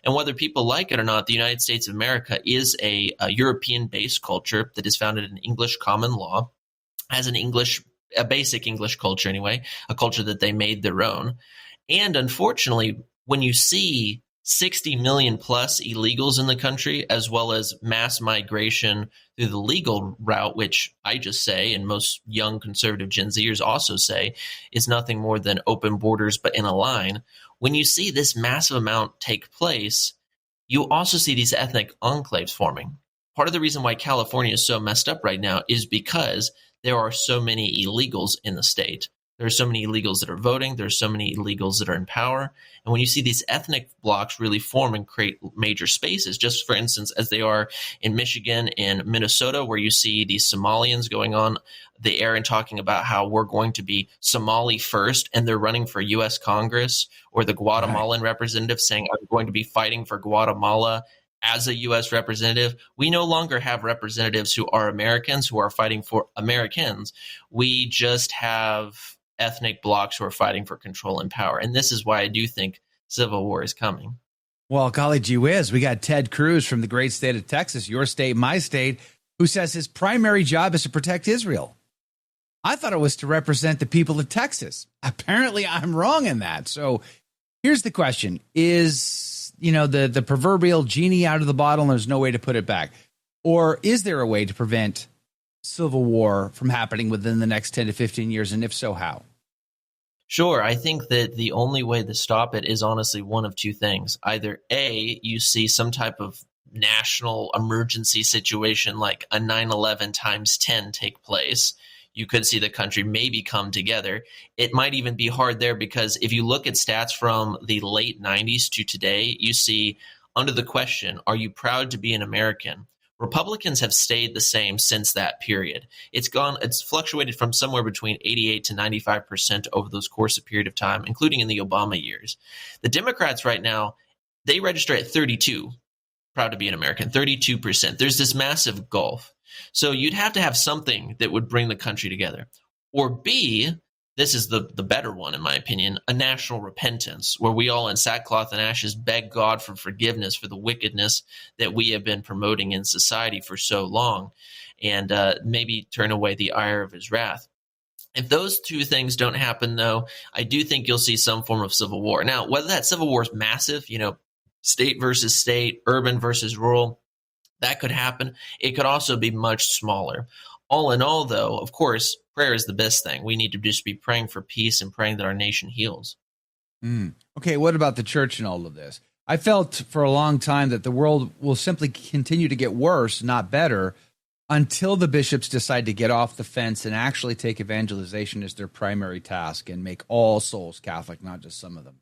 And whether people like it or not, the United States of America is a European-based culture that is founded in English common law, has a basic English culture anyway, a culture that they made their own. And unfortunately, when you see 60 million plus illegals in the country, as well as mass migration through the legal route, which I just say, and most young conservative Gen Zers also say, is nothing more than open borders, but in a line. When you see this massive amount take place, you also see these ethnic enclaves forming. Part of the reason why California is so messed up right now is because there are so many illegals in the state. There are so many illegals that are voting. There are so many illegals that are in power. And when you see these ethnic blocks really form and create major spaces, just for instance, as they are in Michigan and Minnesota, where you see these Somalians going on the air and talking about how we're going to be Somali first, and they're running for U.S. Congress, or the Guatemalan representative saying, I'm going to be fighting for Guatemala as a U.S. representative. We no longer have representatives who are Americans who are fighting for Americans. We just have ethnic blocs who are fighting for control and power. And this is why I do think civil war is coming. Well, golly gee whiz, we got Ted Cruz from the great state of Texas, your state, my state, who says his primary job is to protect Israel. I thought it was to represent the people of Texas. Apparently, I'm wrong in that. So here's the question. Is, the proverbial genie out of the bottle and there's no way to put it back? Or is there a way to prevent civil war from happening within the next 10 to 15 years? And if so, how? Sure. I think that the only way to stop it is honestly one of two things. Either A, you see some type of national emergency situation like a 9/11 times 10 take place. You could see the country maybe come together. It might even be hard there because if you look at stats from the late 90s to today, you see under the question, are you proud to be an American? Republicans have stayed the same since that period. It's fluctuated from somewhere between 88 to 95% over those course of period of time, including in the Obama years. The Democrats right now, they register at 32, proud to be an American, 32%. There's this massive gulf. So you'd have to have something that would bring the country together. Or B, this is the better one, in my opinion, a national repentance, where we all in sackcloth and ashes beg God for forgiveness for the wickedness that we have been promoting in society for so long, and maybe turn away the ire of his wrath. If those two things don't happen, though, I do think you'll see some form of civil war. Now, whether that civil war is massive, state versus state, urban versus rural, that could happen. It could also be much smaller. All in all, though, of course, prayer is the best thing. We need to just be praying for peace and praying that our nation heals. Okay, what about the church in all of this? I felt for a long time that the world will simply continue to get worse, not better, until the bishops decide to get off the fence and actually take evangelization as their primary task and make all souls Catholic, not just some of them.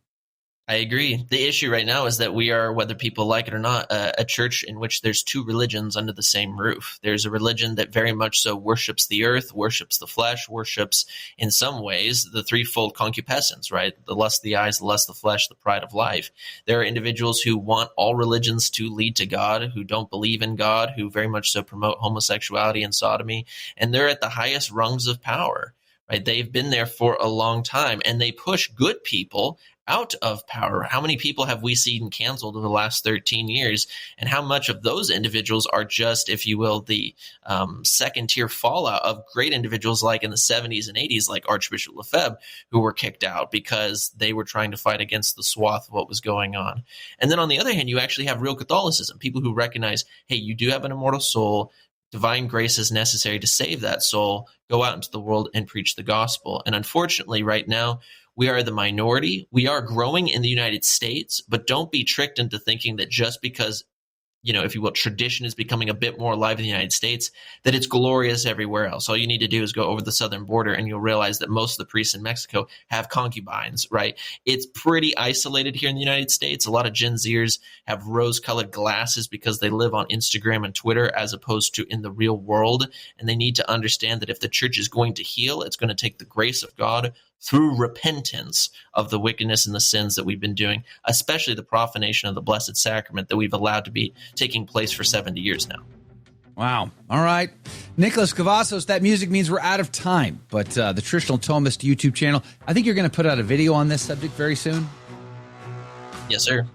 I agree. The issue right now is that we are, whether people like it or not, a church in which there's two religions under the same roof. There's a religion that very much so worships the earth, worships the flesh, worships, in some ways, the threefold concupiscence, right? The lust of the eyes, the lust of the flesh, the pride of life. There are individuals who want all religions to lead to God, who don't believe in God, who very much so promote homosexuality and sodomy, and they're at the highest rungs of power, right? They've been there for a long time, and they push good people out of power. How many people have we seen canceled over the last 13 years? And how much of those individuals are just, if you will, the second tier fallout of great individuals like in the 70s and 80s, like Archbishop Lefebvre, who were kicked out because they were trying to fight against the swath of what was going on. And then on the other hand, you actually have real Catholicism, people who recognize, hey, you do have an immortal soul. Divine grace is necessary to save that soul. Go out into the world and preach the gospel. And unfortunately, right now, we are the minority. We are growing in the United States, but don't be tricked into thinking that just because, if you will, tradition is becoming a bit more alive in the United States, that it's glorious everywhere else. All you need to do is go over the southern border and you'll realize that most of the priests in Mexico have concubines, right? It's pretty isolated here in the United States. A lot of Gen Zers have rose-colored glasses because they live on Instagram and Twitter as opposed to in the real world. And they need to understand that if the church is going to heal, it's going to take the grace of God through repentance of the wickedness and the sins that we've been doing, especially the profanation of the Blessed Sacrament that we've allowed to be taking place for 70 years now. Wow. All right. Nicholas Cavazos, that music means we're out of time. But the Traditional Thomist YouTube channel, I think you're going to put out a video on this subject very soon. Yes, sir.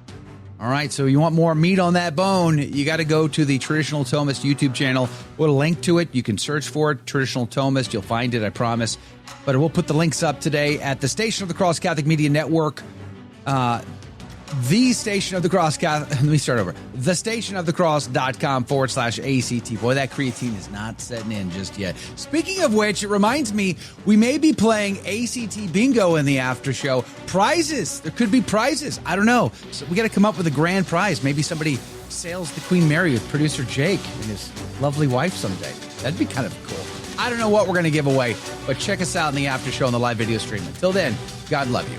All right, so you want more meat on that bone, you got to go to the Traditional Thomist YouTube channel. We'll link to it. You can search for it, Traditional Thomist. You'll find it, I promise. But we'll put the links up today at the Station of the Cross Catholic Media Network. The Station of the Cross Catholic, let me start over. thestationofthecross.com/ACT. Boy, that creatine is not setting in just yet. Speaking of which, it reminds me, we may be playing ACT Bingo in the after show. Prizes. There could be prizes. I don't know. So we got to come up with a grand prize. Maybe somebody sails the Queen Mary with producer Jake and his lovely wife someday. That'd be kind of cool. I don't know what we're going to give away, but check us out in the after show on the live video stream. Until then, God love you.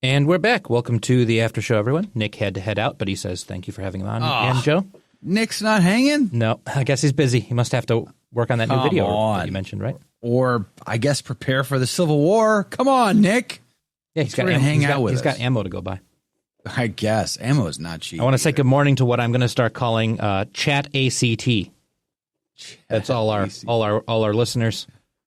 And we're back. Welcome to the after show, everyone. Nick had to head out, but he says thank you for having him on. And Joe? Nick's not hanging? No, I guess he's busy. He must have to work on that new video that you mentioned, right? Or, I guess, prepare for the Civil War. Come on, Nick. Yeah, he's got ammo to go by. I guess. Ammo is not cheap. I want to say good morning to what I'm going to start calling Chat ACT. That's all our listeners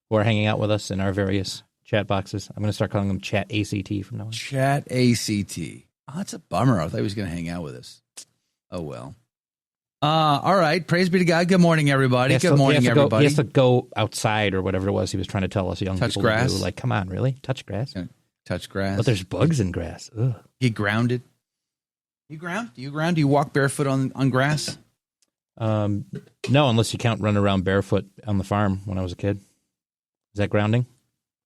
who are hanging out with us in our various chat boxes. I'm going to start calling them Chat ACT from now on. Chat ACT. Oh, that's a bummer. I thought he was going to hang out with us. Oh, well. All right. Praise be to God. Good morning, everybody. Good morning, everybody. He has to go outside or whatever it was he was trying to tell us young people grass. to do. Like, come on, really? Touch grass? Touch grass. But there's bugs in grass. Ugh. Get grounded. You ground? Do you ground? Do you walk barefoot on grass? No, unless you count running around barefoot on the farm when I was a kid. Is that grounding?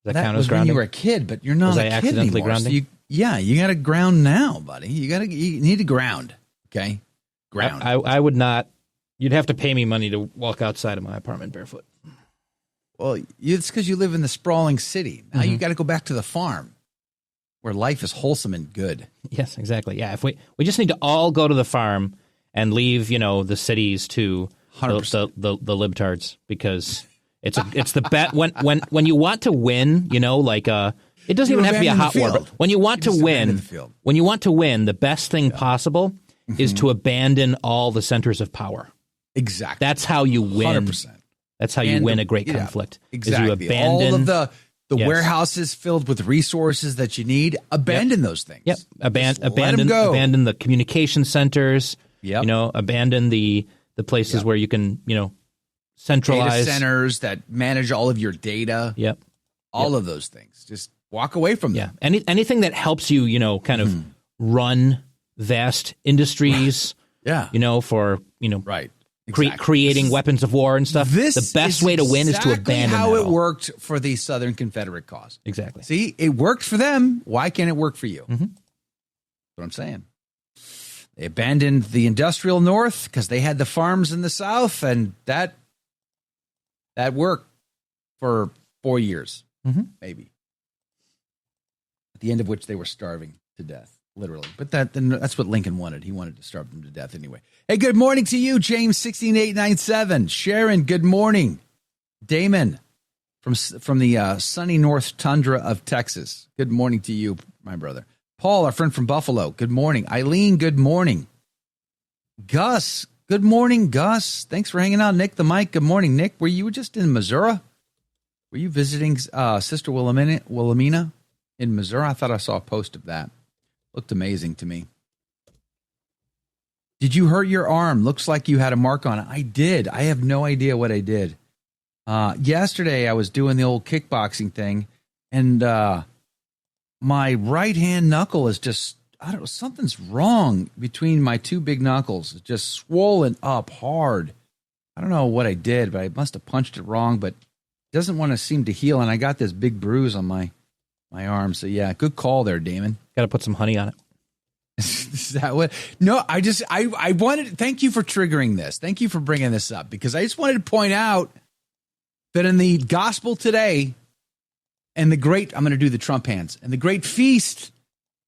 Does that count as grounding? When you were a kid, but you're not was a I kid accidentally anymore. grounding? So you got to ground now, buddy. You need to ground. Okay, ground. I would not. You'd have to pay me money to walk outside of my apartment barefoot. Well, it's because you live in the sprawling city. Now you got to go back to the farm, where life is wholesome and good. Yes, exactly. Yeah, if we just need to all go to the farm and leave, the cities to the libtards, because it's the bet when you want to win, it doesn't even have to be a hot war. But when you want to win, the best thing possible is to abandon all the centers of power. Exactly. That's how you win. 100%. That's how you win a great conflict. Exactly. Is you abandon all of the warehouses filled with resources that you need. Abandon those things. Yep. Abandon the communication centers. Yep. Abandon the places where you can, centralize data centers that manage all of your data. Yep. All of those things. Just walk away from them. Yeah. Anything that helps you, kind of run vast industries. Yeah. For right. Exactly. Creating weapons of war and stuff. The best way to win is to abandon how that it worked for the Southern Confederate cause. Exactly. See, it worked for them. Why can't it work for you? Mm-hmm. That's what I'm saying. They abandoned the industrial North because they had the farms in the South, and that worked for 4 years, maybe. At the end of which they were starving to death. Literally. But that's what Lincoln wanted. He wanted to starve them to death anyway. Hey, good morning to you, James 16897. Sharon, good morning. Damon from the sunny north tundra of Texas. Good morning to you, my brother. Paul, our friend from Buffalo. Good morning. Eileen, good morning. Gus, good morning, Gus. Thanks for hanging out. Nick the Mike, good morning. Nick, were you just in Missouri? Were you visiting Sister Wilhelmina in Missouri? I thought I saw a post of that. Looked amazing to me. Did you hurt your arm? Looks like you had a mark on it. I did. I have no idea what I did. Yesterday, I was doing the old kickboxing thing, and my right hand knuckle is just, I don't know, something's wrong between my two big knuckles. It's just swollen up hard. I don't know what I did, but I must have punched it wrong, but it doesn't want to seem to heal, and I got this big bruise on my arm. So, yeah, good call there, Damon. Got to put some honey on it. Is that what? No, I wanted, thank you for triggering this. Thank you for bringing this up, because I just wanted to point out that in the gospel today, and I'm going to do the Trump hands, and the great feast,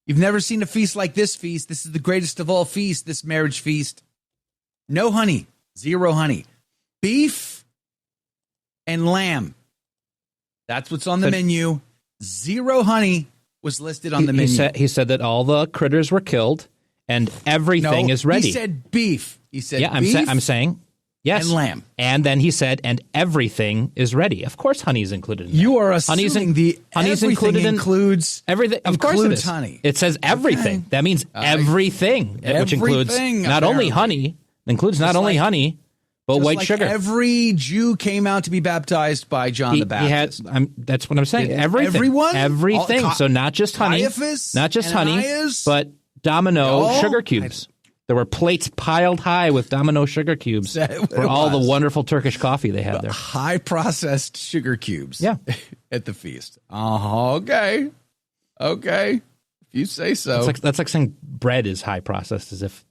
you've never seen a feast like this feast. This is the greatest of all feasts, this marriage feast. No honey, 0 honey. Beef and lamb. That's what's on the menu. 0 honey was listed on the menu. He said that all the critters were killed and everything is ready. He said beef. He said beef. I'm saying yes. And lamb. And then he said, and everything is ready. Of course, honey's included in that. You are assuming honey's includes everything. Of course it is. Honey. It says everything. Okay. That means everything, which includes not only honey, but white sugar. Every Jew came out to be baptized by John the Baptist. That's what I'm saying. Everything. Everyone? Everything. So not just honey. But domino sugar cubes. There were plates piled high with domino sugar cubes for all the wonderful Turkish coffee they had there. High processed sugar cubes. Yeah. At the feast. Okay. If you say so. That's like saying bread is high processed, as if,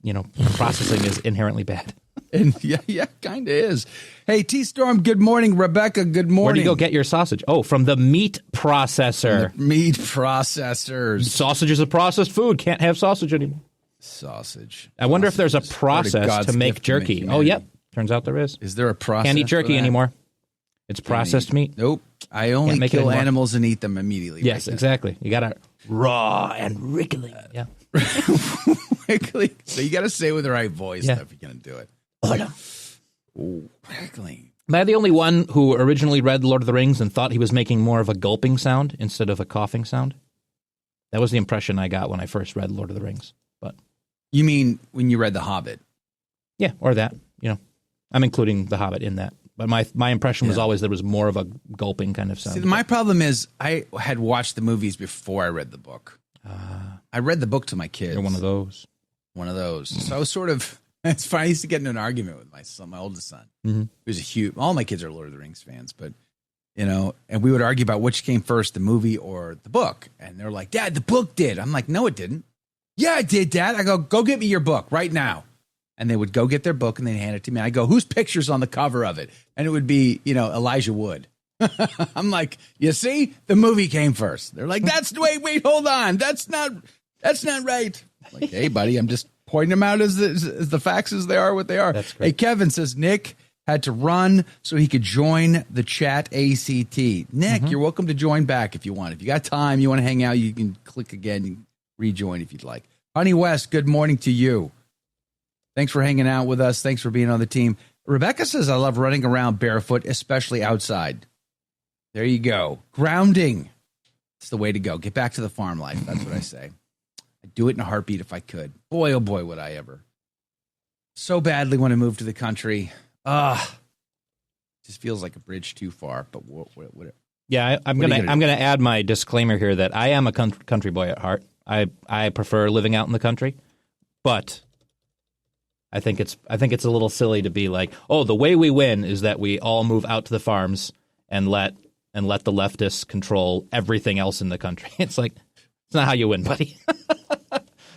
processing is inherently bad. And yeah, kind of is. Hey, T-Storm, good morning. Rebecca, good morning. Where do you go get your sausage? Oh, from the meat processor. Meat processors. Sausage is a processed food. Can't have sausage anymore. Sausage. I wonder if there's a process to make jerky. Oh, yep. Turns out there is. Is there a process? Can't eat jerky anymore. It's processed meat. Nope. I only kill animals and eat them immediately. Yes, right, exactly. You got to raw and wriggling. Yeah. Wriggling. So you got to say it with the right voice if you're going to do it. Wriggling. Am I the only one who originally read Lord of the Rings and thought he was making more of a gulping sound instead of a coughing sound? That was the impression I got when I first read Lord of the Rings. But you mean when you read The Hobbit? Yeah, or that. I'm including The Hobbit in that. But my impression was always there was more of a gulping kind of sound. See, my problem is I had watched the movies before I read the book. I read the book to my kids. You're one of those. One of those. So I was sort of, it's funny, I used to get in an argument with my son, my oldest son, who's a huge, all my kids are Lord of the Rings fans, but, and we would argue about which came first, the movie or the book. And they're like, Dad, the book did. I'm like, no, it didn't. Yeah, it did, Dad. I go get me your book right now. And they would go get their book and they'd hand it to me. I go, whose picture's on the cover of it? And it would be, Elijah Wood. I'm like, you see, the movie came first. They're like, wait, hold on. That's not right. I'm like, hey, buddy, I'm just pointing them out as the facts as they are what they are. That's great. Hey, Kevin says Nick had to run so he could join the chat ACT. Nick, you're welcome to join back if you want. If you got time, you want to hang out, you can click again and rejoin if you'd like. Honey West, good morning to you. Thanks for hanging out with us. Thanks for being on the team. Rebecca says, I love running around barefoot, especially outside. There you go. Grounding. It's the way to go. Get back to the farm life. That's what I say. I'd do it in a heartbeat if I could. Boy, oh boy, would I ever. So badly want to move to the country. Just feels like a bridge too far. But what yeah, I'm gonna add my disclaimer here that I am a country boy at heart. I prefer living out in the country, but I think it's a little silly to be like, oh, the way we win is that we all move out to the farms and let the leftists control everything else in the country. It's like, it's not how you win, buddy.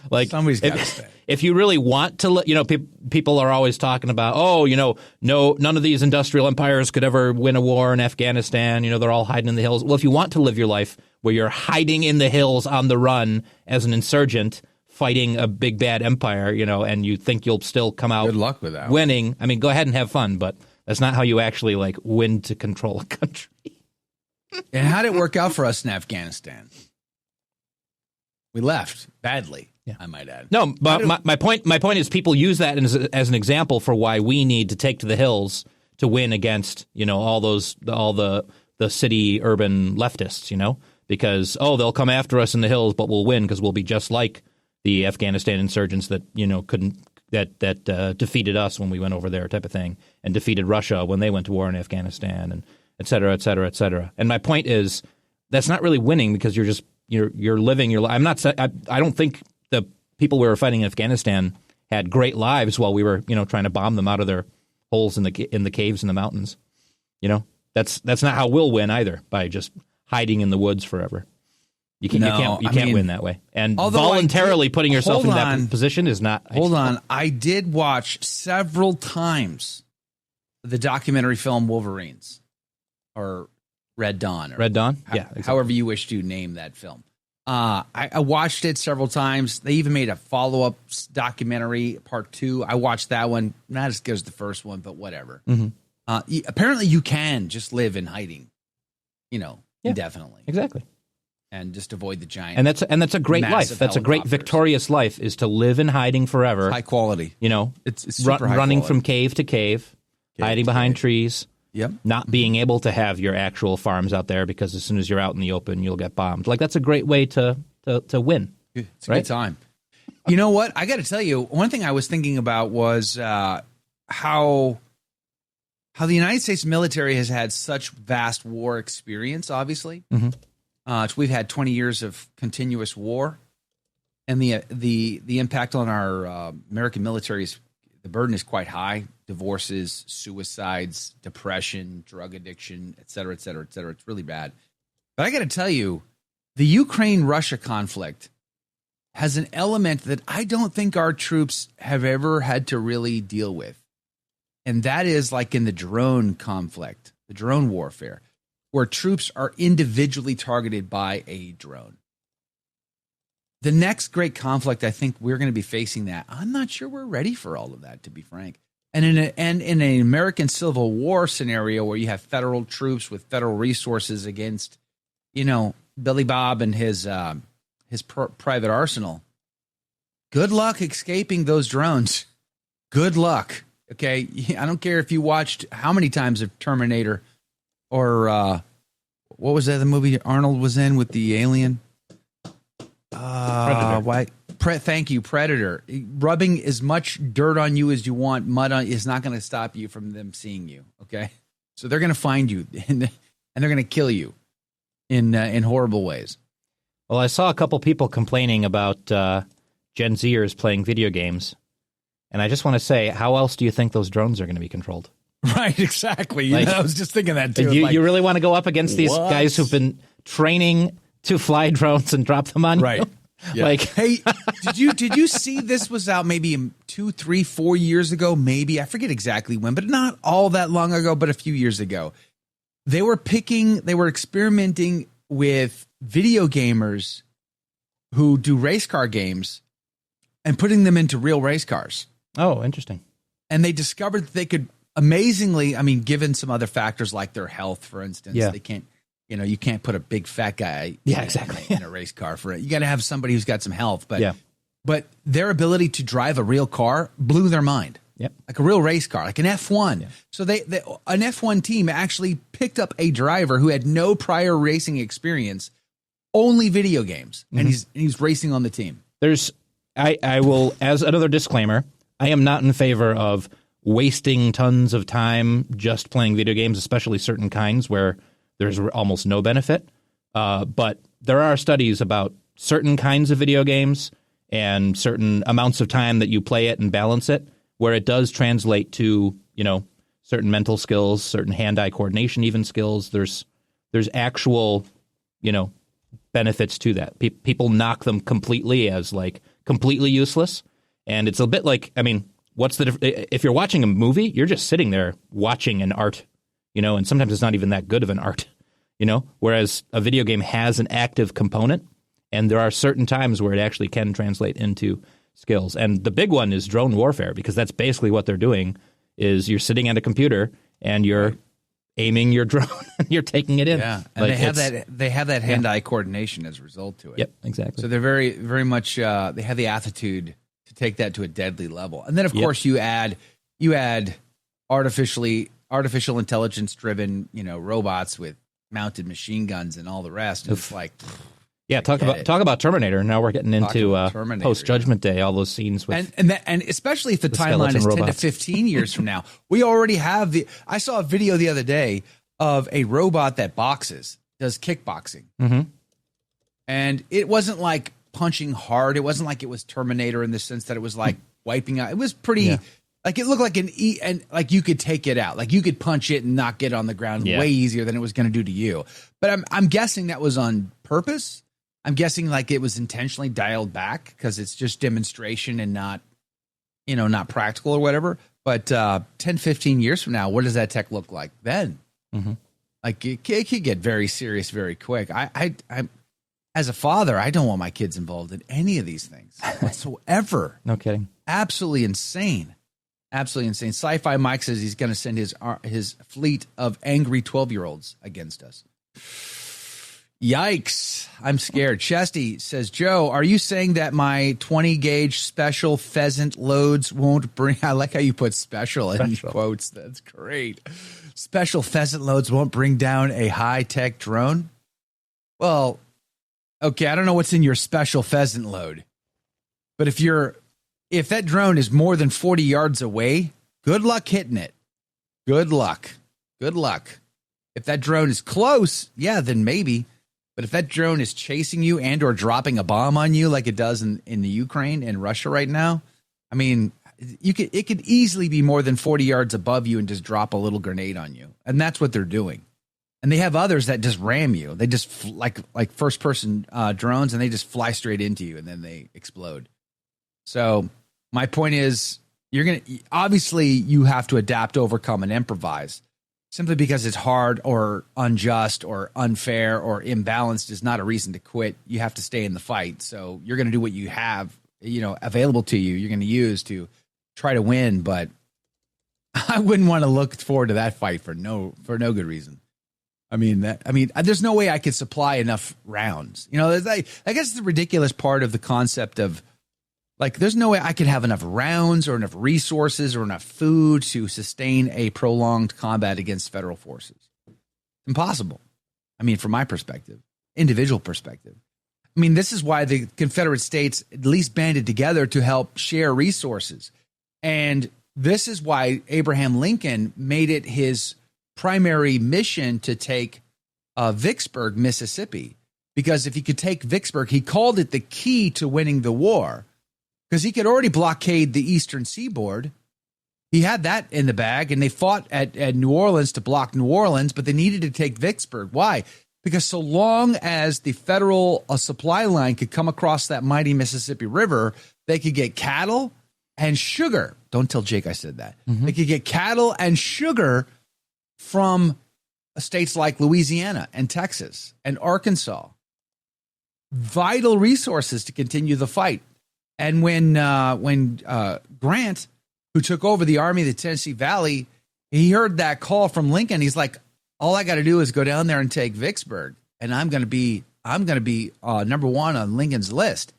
Like, somebody's got to stay. If you really want to, people are always talking about, none of these industrial empires could ever win a war in Afghanistan. They're all hiding in the hills. Well, if you want to live your life where you're hiding in the hills on the run as an insurgent, fighting a big bad empire, and you think you'll still come out good luck with that winning. I mean, go ahead and have fun, but that's not how you actually win to control a country. And how did it work out for us in Afghanistan? We left badly, I might add. No, but my point is people use that as an example for why we need to take to the hills to win against, all the city urban leftists, because they'll come after us in the hills, but we'll win because we'll be just like the Afghanistan insurgents that defeated us when we went over there, type of thing, and defeated Russia when they went to war in Afghanistan, and et cetera, et cetera, et cetera. And my point is that's not really winning because you're living your life. I don't think the people we were fighting in Afghanistan had great lives while we were trying to bomb them out of their holes in the caves in the mountains. That's not how we'll win either, by just hiding in the woods forever. You can't win that way. And voluntarily putting yourself in that position is not. Hold on. I did watch several times the documentary film Wolverines or Red Dawn. Red Dawn? Yeah. Exactly. However you wish to name that film. I watched it several times. They even made a follow-up documentary, part 2. I watched that one. Not as good as the first one, but whatever. Apparently you can just live in hiding, indefinitely. Exactly. And just avoid the giant. And that's a great life. That's a great victorious life, is to live in hiding forever. It's high quality. It's super high running quality. From cave to cave, hiding behind trees. Yep. Not being able to have your actual farms out there because as soon as you're out in the open, you'll get bombed. That's a great way to win. It's a good time. You know what? I got to tell you, one thing I was thinking about was how the United States military has had such vast war experience, obviously. We've had 20 years of continuous war, and the impact on our American military the burden is quite high. Divorces, suicides, depression, drug addiction, et cetera, et cetera, et cetera. It's really bad. But I got to tell you, the Ukraine-Russia conflict has an element that I don't think our troops have ever had to really deal with. And that is like in the drone conflict, the drone warfare, where troops are individually targeted by a drone. The next great conflict, I think we're going to be facing that. I'm not sure we're ready for all of that, to be frank. And in an American Civil War scenario where you have federal troops with federal resources against, Billy Bob and his private arsenal, good luck escaping those drones. Good luck. Okay, I don't care if you watched how many times of Terminator or what was that, the movie Arnold was in with the alien? Predator. Thank you, Predator. Rubbing as much dirt on you as you want, mud on, is not going to stop you from them seeing you. Okay, so they're going to find you and they're going to kill you in horrible ways. Well, I saw a couple people complaining about Gen Zers playing video games, and I just want to say, how else do you think those drones are going to be controlled? Right, exactly. Like, I was just thinking that too. You really want to go up against these guys who've been training to fly drones and drop them on you? Right. Yeah. Like, hey, did you see this was out maybe 2, 3, 4 years ago? Maybe, I forget exactly when, but not all that long ago, but a few years ago. They were experimenting with video gamers who do race car games and putting them into real race cars. Oh, interesting. And they discovered that they could amazingly, I mean, given some other factors like their health, for instance, they can't, you can't put a big fat guy in a race car for it. You got to have somebody who's got some health, but their ability to drive a real car blew their mind. Yep. Like a real race car, like an F1. Yeah. So an F1 team actually picked up a driver who had no prior racing experience, only video games, and he's racing on the team. I will, as another disclaimer, I am not in favor of wasting tons of time just playing video games, especially certain kinds where there's almost no benefit. But there are studies about certain kinds of video games and certain amounts of time that you play it and balance it, where it does translate to, certain mental skills, certain hand-eye coordination, even skills. There's actual, benefits to that. People knock them completely as like completely useless. And it's a bit like, I mean, if you're watching a movie, you're just sitting there watching an art, and sometimes it's not even that good of an art, whereas a video game has an active component, and there are certain times where it actually can translate into skills. And the big one is drone warfare, because that's basically what they're doing is you're sitting at a computer and you're aiming your drone and you're taking it in. Yeah. And they have that hand-eye coordination as a result to it. Yep, exactly. So they're very, very much, they have the attitude to take that to a deadly level. And then of course you add artificial intelligence driven, robots with mounted machine guns and all the rest. And it's like, talk about Terminator. Now we're getting into post Judgment Day. All those scenes with and especially if the timeline is 10 to 15 years from now, we already have I saw a video the other day of a robot that does kickboxing, and it wasn't like punching hard. It wasn't like it was Terminator in the sense that it was like wiping out. It was pretty. Like it looked like and like you could take it out, like you could punch it and knock it on the ground way easier than it was going to do to you. But I'm guessing that was on purpose. I'm guessing like it was intentionally dialed back because it's just demonstration and not practical or whatever. But 10, 15 years from now, what does that tech look like then? Like it could get very serious very quick. I as a father, I don't want my kids involved in any of these things whatsoever. No kidding. Absolutely insane. Absolutely insane. Sci-Fi Mike says he's going to send his fleet of angry 12-year-olds against us. Yikes. I'm scared. Chesty says, Joe, are you saying that my 20-gauge special pheasant loads won't bring... I like how you put special in quotes. That's great. Special pheasant loads won't bring down a high-tech drone? Well, okay, I don't know what's in your special pheasant load. But if that drone is more than 40 yards away, good luck hitting it. Good luck. If that drone is close, then maybe. But if that drone is chasing you and or dropping a bomb on you like it does in the Ukraine and Russia right now, I mean, it could easily be more than 40 yards above you and just drop a little grenade on you. And that's what they're doing. And they have others that just ram you. They just like first-person drones, and they just fly straight into you, and then they explode. So my point is, obviously you have to adapt, overcome, and improvise. Simply because it's hard or unjust or unfair or imbalanced is not a reason to quit. You have to stay in the fight. So you're going to do what you have, available to you. You're going to use to try to win. But I wouldn't want to look forward to that fight for no good reason. I mean, there's no way I could supply enough rounds. I guess the ridiculous part of the concept of, like, there's no way I could have enough rounds or enough resources or enough food to sustain a prolonged combat against federal forces. Impossible. I mean, from my perspective, individual perspective. I mean, this is why the Confederate States at least banded together to help share resources. And this is why Abraham Lincoln made it his primary mission to take Vicksburg, Mississippi. Because if he could take Vicksburg, he called it the key to winning the war. Because he could already blockade the eastern seaboard. He had that in the bag, and they fought at New Orleans to block New Orleans, but they needed to take Vicksburg. Why? Because so long as the federal supply line could come across that mighty Mississippi River, they could get cattle and sugar. Don't tell Jake I said that. Mm-hmm. They could get cattle and sugar from states like Louisiana and Texas and Arkansas. Vital resources to continue the fight. And when Grant, who took over the Army of the Tennessee Valley, he heard that call from Lincoln. He's like, all I got to do is go down there and take Vicksburg, and I'm going to be number one on Lincoln's list.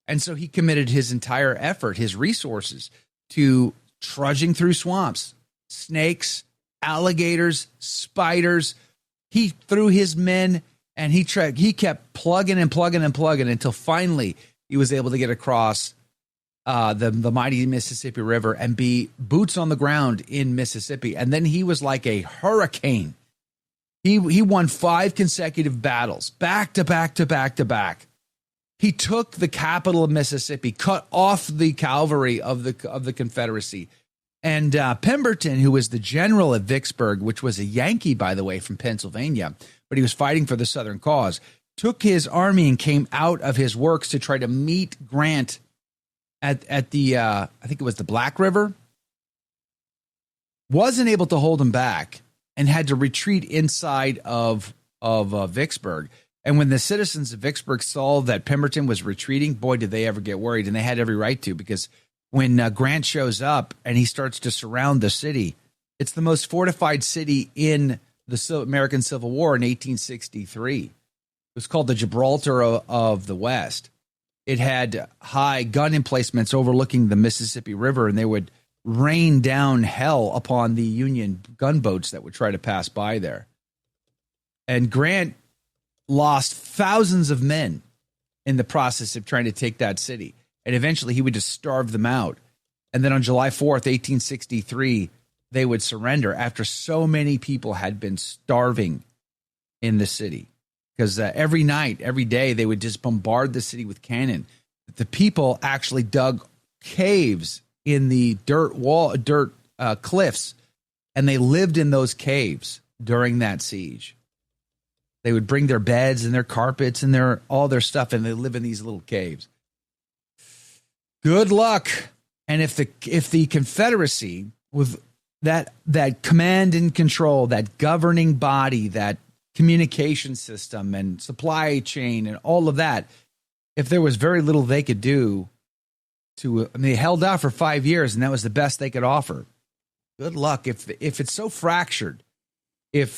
And so he committed his entire effort, his resources, to trudging through swamps, snakes, alligators, spiders. He threw his men, and he kept plugging until finally he was able to get across the mighty Mississippi River and be boots on the ground in Mississippi. And then he was like a hurricane. He won 5 consecutive battles, back to back. He took the capital of Mississippi, cut off the cavalry of the Confederacy. And Pemberton, who was the general at Vicksburg, which was a Yankee, by the way, from Pennsylvania, but he was fighting for the Southern cause, took his army and came out of his works to try to meet Grant at the, I think it was the Black River. Wasn't able to hold him back and had to retreat inside of Vicksburg. And when the citizens of Vicksburg saw that Pemberton was retreating, boy, did they ever get worried. And they had every right to, because when Grant shows up and he starts to surround the city, it's the most fortified city in the American Civil War in 1863. It was called the Gibraltar of the West. It had high gun emplacements overlooking the Mississippi River, and they would rain down hell upon the Union gunboats that would try to pass by there. And Grant lost thousands of men in the process of trying to take that city. And eventually he would just starve them out. And then on July 4th, 1863, they would surrender after so many people had been starving in the city. Because every night, every day, they would just bombard the city with cannon. The people actually dug caves in the dirt cliffs, and they lived in those caves during that siege. They would bring their beds and their carpets and all their stuff, and they live in these little caves. Good luck. And if the Confederacy, with that command and control, that governing body, that communication system and supply chain and all of that, if there was very little they could do they held out for 5 years, and that was the best they could offer. Good luck. If it's so fractured, if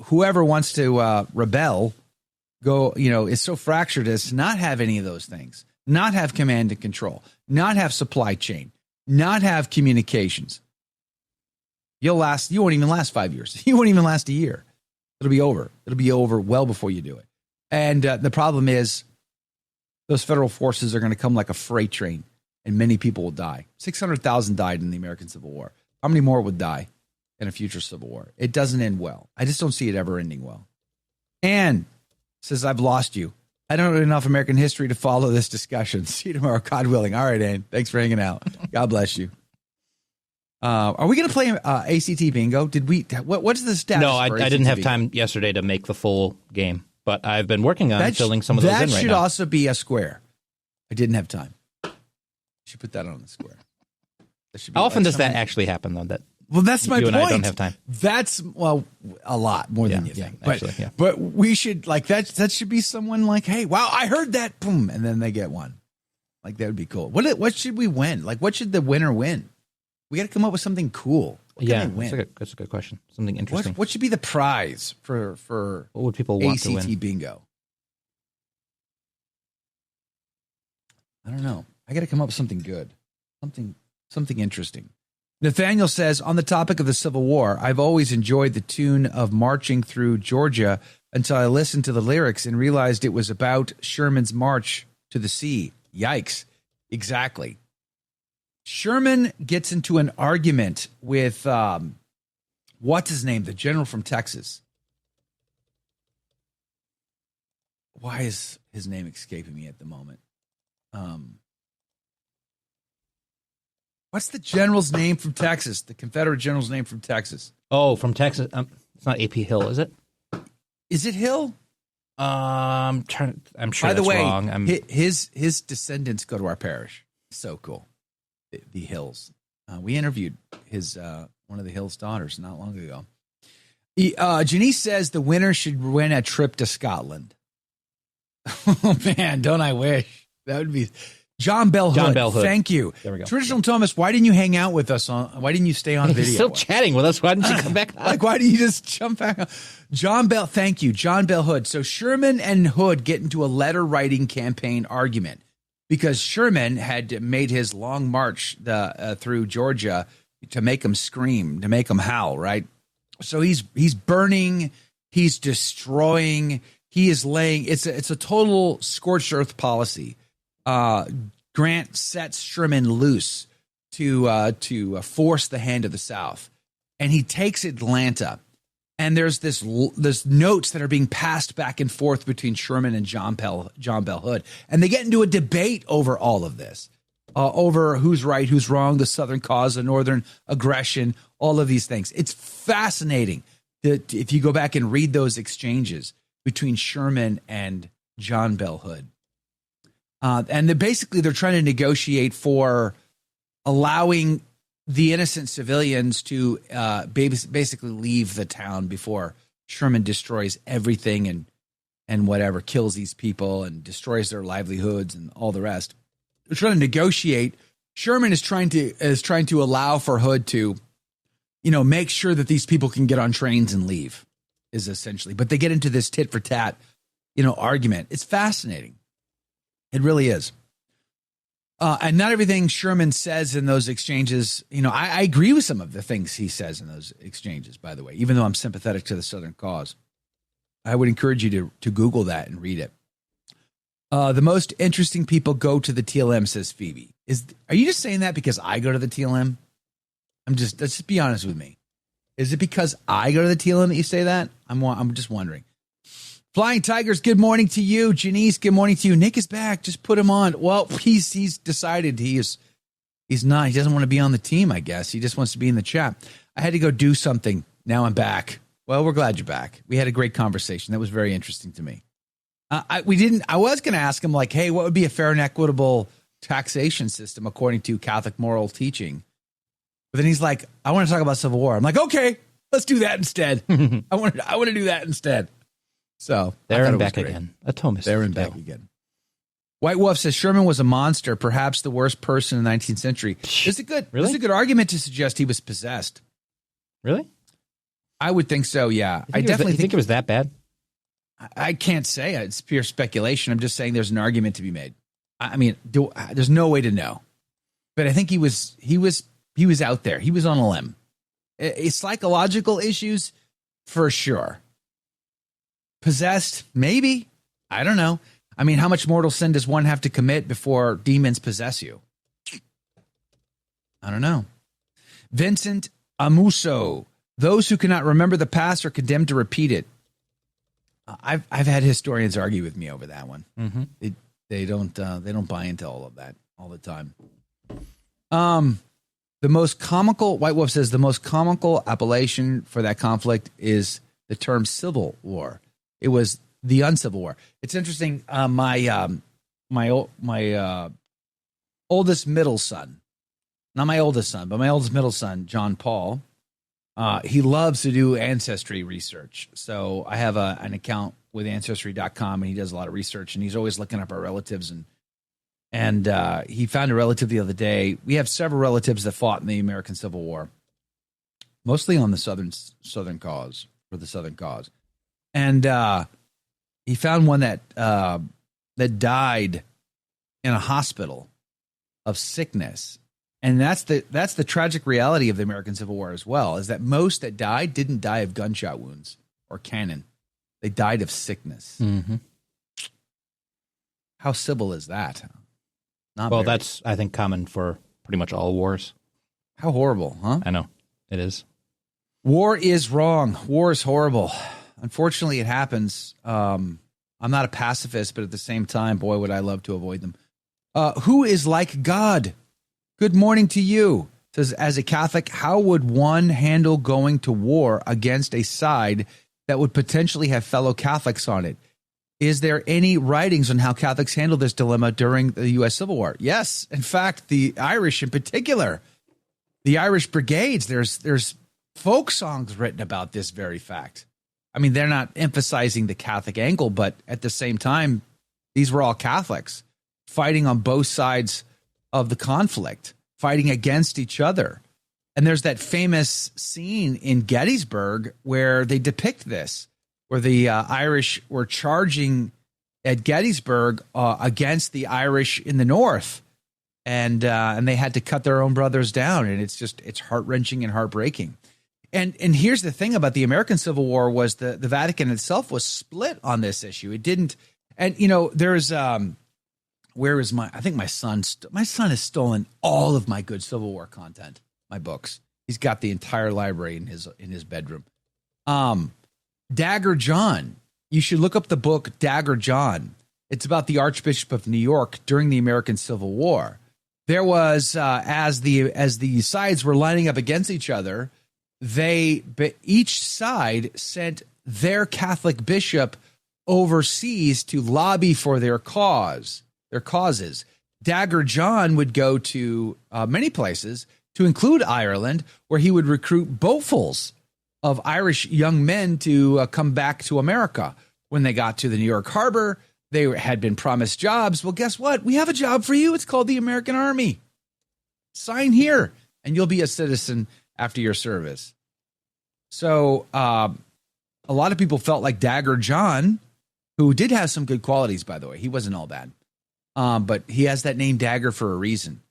whoever wants to rebel is so fractured as to not have any of those things, not have command and control, not have supply chain, not have communications, you won't even last 5 years. You won't even last a year. It'll be over. It'll be over well before you do it. And the problem is, those federal forces are going to come like a freight train, and many people will die. 600,000 died in the American Civil War. How many more would die in a future Civil War? It doesn't end well. I just don't see it ever ending well. Anne says, I've lost you. I don't know enough American history to follow this discussion. See you tomorrow, God willing. All right, Anne. Thanks for hanging out. God bless you. Are we going to play ACT Bingo? What's the status? No, I didn't have time yesterday to make the full game. But I've been working on filling some of those in right now. That should also be a square. I didn't have time. You should put that on the square. How often does that actually happen, though? That's my point. You and I don't have time. That's, a lot more than you think. Actually, but we should, that should be someone like, hey, wow, I heard that, boom, and then they get one. That would be cool. What should we win? What should the winner win? We got to come up with something cool. What can they win? That's a good question. Something interesting. What should be the prize for what would people want ACT to win? Bingo? I don't know. I got to come up with something good, something interesting. Nathaniel says, on the topic of the Civil War, I've always enjoyed the tune of marching through Georgia until I listened to the lyrics and realized it was about Sherman's march to the sea. Yikes. Exactly. Sherman gets into an argument with, what's his name? The general from Texas. Why is his name escaping me at the moment? What's the general's name from Texas? The Confederate general's name from Texas. Oh, from Texas. It's not AP Hill, is it? Is it Hill? I'm sure By the that's way, wrong. his descendants go to our parish. So cool. The Hills. We interviewed his one of the Hills' daughters not long ago. Janice says the winner should win a trip to Scotland. Oh man, don't I wish? That would be John Bell Hood. John Bell Hood. Thank you. There we go. Traditional Thomas, why didn't you hang out with us why didn't you stay on video? He's still chatting with us. Why didn't you come back? Like, why didn't you just jump back on? John Bell, thank you. John Bell Hood. So Sherman and Hood get into a letter writing campaign argument because Sherman had made his long march through Georgia to make them scream, to make them howl, right? So he's burning, he's destroying, he is laying. It's a total scorched earth policy. Grant sets Sherman loose to force the hand of the South, and he takes Atlanta. And there's this notes that are being passed back and forth between Sherman and John Bell Hood, and they get into a debate over all of this, over who's right, who's wrong, the Southern cause, the Northern aggression, all of these things. It's fascinating that if you go back and read those exchanges between Sherman and John Bell Hood. And they're trying to negotiate for allowing the innocent civilians to basically leave the town before Sherman destroys everything and whatever, kills these people and destroys their livelihoods and all the rest. They're trying to negotiate. Sherman is trying to allow for Hood to, make sure that these people can get on trains and leave, is essentially. But they get into this tit for tat, argument. It's fascinating. It really is. And not everything Sherman says in those exchanges, I agree with some of the things he says in those exchanges, by the way, even though I'm sympathetic to the Southern cause. I would encourage you to Google that and read it. The most interesting people go to the TLM, says Phoebe. Are you just saying that because I go to the TLM? Let's just be honest with me. Is it because I go to the TLM that you say that? I'm just wondering. Flying Tigers, good morning to you. Janice, good morning to you. Nick is back. Just put him on. Well, he's decided he's not. He doesn't want to be on the team, I guess. He just wants to be in the chat. I had to go do something. Now I'm back. Well, we're glad you're back. We had a great conversation. That was very interesting to me. I was going to ask him, like, hey, what would be a fair and equitable taxation system according to Catholic moral teaching? But then he's like, I want to talk about Civil War. I'm like, okay, let's do that instead. I want to do that instead. So there and back again. A Thomist. There and back again. White Wolf says Sherman was a monster, perhaps the worst person in the 19th century. It's a good argument to suggest he was possessed. Really? I would think so. Yeah, I definitely think it was that bad. I can't say it's pure speculation. I'm just saying there's an argument to be made. I mean, there's no way to know, but I think he was out there. He was on a limb. Psychological issues for sure. Possessed, maybe. I don't know. I mean, how much mortal sin does one have to commit before demons possess you? I don't know. Vincent Amuso. Those who cannot remember the past are condemned to repeat it. I've had historians argue with me over that one. Mm-hmm. They don't buy into all of that all the time. The most comical, White Wolf says, the most comical appellation for that conflict is the term Civil War. It was the uncivil war. It's interesting. My oldest middle son, not my oldest son, but my oldest middle son, John Paul, he loves to do ancestry research. So I have an account with Ancestry.com, and he does a lot of research, and he's always looking up our relatives. And he found a relative the other day. We have several relatives that fought in the American Civil War, mostly on the Southern cause, for the Southern cause. And he found one that died in a hospital of sickness. And that's the tragic reality of the American Civil War as well, is that most that died didn't die of gunshot wounds or cannon. They died of sickness. Mm-hmm. How civil is that? Not Well, very. that's, I think, common for pretty much all wars. How horrible, huh? I know. It is. War is wrong. War is horrible. Unfortunately, it happens. I'm not a pacifist, but at the same time, boy, would I love to avoid them. Who is like God? Good morning to you. Says, as a Catholic, how would one handle going to war against a side that would potentially have fellow Catholics on it? Is there any writings on how Catholics handle this dilemma during the U.S. Civil War? Yes. In fact, the Irish in particular, the Irish Brigades, there's folk songs written about this very fact. I mean, they're not emphasizing the Catholic angle, but at the same time, these were all Catholics fighting on both sides of the conflict, fighting against each other. And there's that famous scene in Gettysburg where they depict this, where the Irish were charging at Gettysburg against the Irish in the North. And they had to cut their own brothers down. And it's heart-wrenching and heartbreaking. And here's the thing about the American Civil War was the Vatican itself was split on this issue. It didn't, and there's where is my son has stolen all of my good Civil War content, my books. He's got the entire library in his bedroom. Dagger John, you should look up the book Dagger John. It's about the Archbishop of New York during the American Civil War. There was as the sides were lining up against each other, each side sent their Catholic bishop overseas to lobby for their causes. Dagger John would go to many places, to include Ireland, where he would recruit boatfuls of Irish young men to come back to America. When they got to the New York harbor, they had been promised jobs. Well, guess what? We have a job for you. It's called the American Army. Sign here, and you'll be a citizen after your service. So a lot of people felt like Dagger John, who did have some good qualities, by the way. He wasn't all bad. But he has that name Dagger for a reason.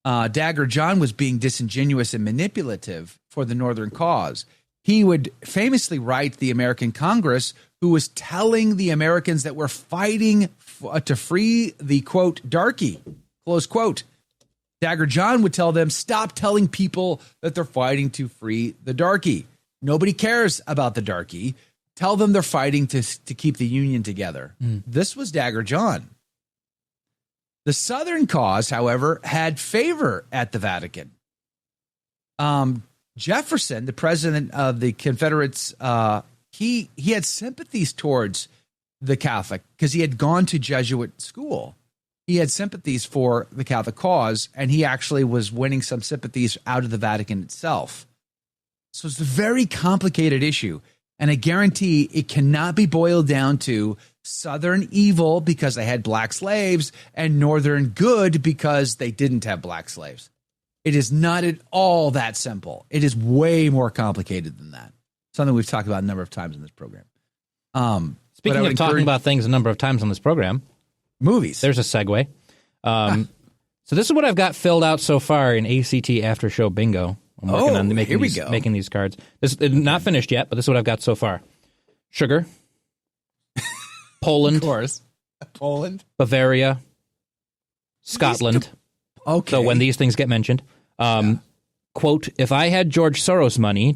Dagger John was being disingenuous and manipulative for the Northern cause. He would famously write the American Congress, who was telling the Americans that we're fighting to free the, quote, darky, close quote. Dagger John would tell them, stop telling people that they're fighting to free the darky. Nobody cares about the darky. Tell them they're fighting to keep the Union together. This was Dagger John. The Southern cause, however, had favor at the Vatican. Jefferson, the president of the Confederates, he had sympathies towards the Catholic because he had gone to Jesuit school. He had sympathies for the Catholic cause, and he actually was winning some sympathies out of the Vatican itself. So it's a very complicated issue, and I guarantee it cannot be boiled down to Southern evil because they had black slaves and Northern good because they didn't have black slaves. It is not at all that simple. It is way more complicated than that. Something we've talked about a number of times in this program. Speaking of talking about things a number of times on this program, movies. There's a segue. So this is what I've got filled out so far in ACT After Show Bingo. I'm working on making these cards. This is not finished yet, but this is what I've got so far. Sugar. Poland. Of course. Poland. Bavaria. Scotland. Okay. So when these things get mentioned. Quote, if I had George Soros money, ...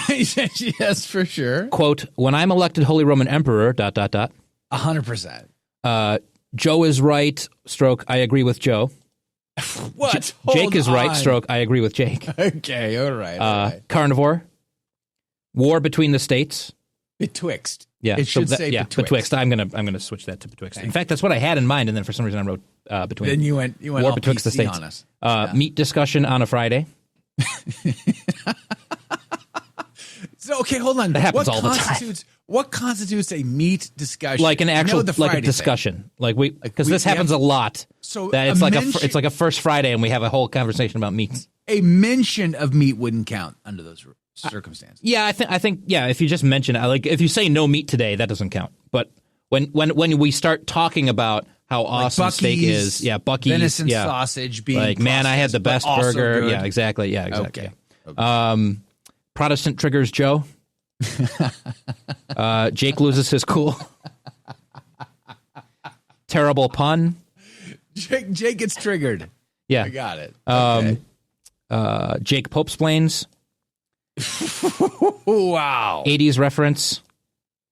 Yes, for sure. Quote, when I'm elected Holy Roman Emperor, ... 100%. Joe is right, stroke, I agree with Joe. What? Jake is right, stroke, I agree with Jake. Okay, all right. Carnivore. War between the states. Betwixt. Yeah, it should say betwixt. I'm gonna switch that to betwixt. Okay. In fact, that's what I had in mind, and then for some reason I wrote between. Then you went war all betwixt the PC states. on us. Meat discussion on a Friday. So okay, hold on. That happens all the time. What constitutes a meat discussion? Like an actual, like a discussion. Because this happens a lot. So that it's like a first Friday, and we have a whole conversation about meats. A mention of meat wouldn't count under those circumstances. Yeah, I think if you just mention it, like if you say no meat today, that doesn't count. But when we start talking about how awesome steak is, Buc-ee's, venison sausage being like, man, I had the best burger. Good. Yeah, exactly. Okay. Protestant triggers Joe. Jake loses his cool. Terrible pun. Jake gets triggered. Yeah. I got it. Okay. Jake Popesplains. Wow. 80s reference.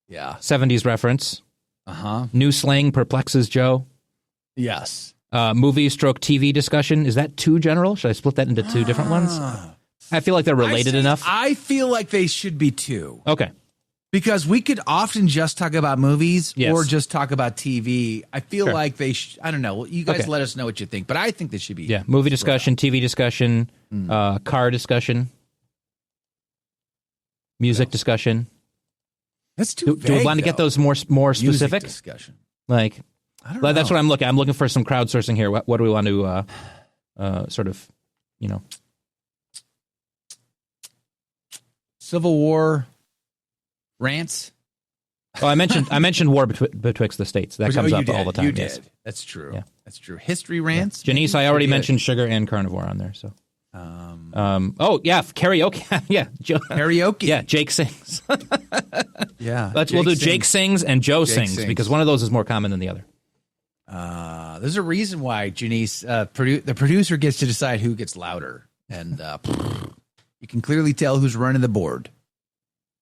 Yeah. 70s reference. Uh-huh. New slang perplexes Joe. Yes. Movie stroke TV discussion. Is that too general? Should I split that into two different ones? I feel like they're related enough. I feel like they should be two. Okay. Because we could often just talk about movies Yes. or just talk about TV. I feel Sure. like they I don't know. You guys Okay. let us know what you think. But I think they should be. Yeah. Movie discussion, TV discussion, car discussion, music discussion. That's too Do we vague, want to get though. those more Music specific? discussion. Like, I don't that's know. what I'm looking. I'm looking for some crowdsourcing here. What do we want to sort of, Civil War rants. Oh, I mentioned war betwixt the states. That comes you up did. all the time. You yes. did. That's true. Yeah. That's true. History rants. Janice, I already mentioned sugar and carnivore on there. So, oh yeah, karaoke. Yeah, Karaoke. Yeah, Jake sings. Yeah. We'll do Jake sings and Joe sings sings. because one of those is more common than the other. There's a reason why Janice, the producer, gets to decide who gets louder, and you can clearly tell who's running the board.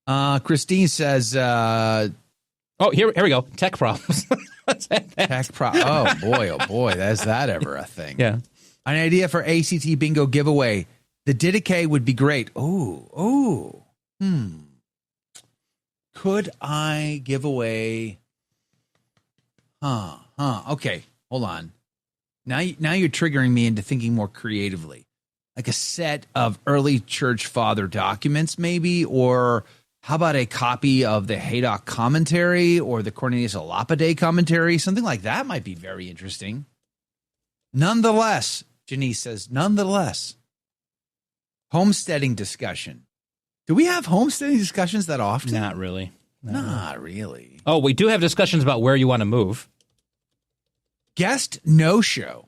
Christine says, Oh, here we go. Tech problems. Oh boy, is that ever a thing? Yeah. An idea for ACT bingo giveaway. The Didache would be great. Could I give away? Okay, hold on. Now you're triggering me into thinking more creatively, like a set of early church father documents, maybe, or how about a copy of the Haydock commentary or the Cornelius a Lapide commentary? Something like that might be very interesting. Nonetheless, Janice says, homesteading discussion. Do we have homesteading discussions that often? Not really. Not really. Oh, we do have discussions about where you want to move. Guest no-show.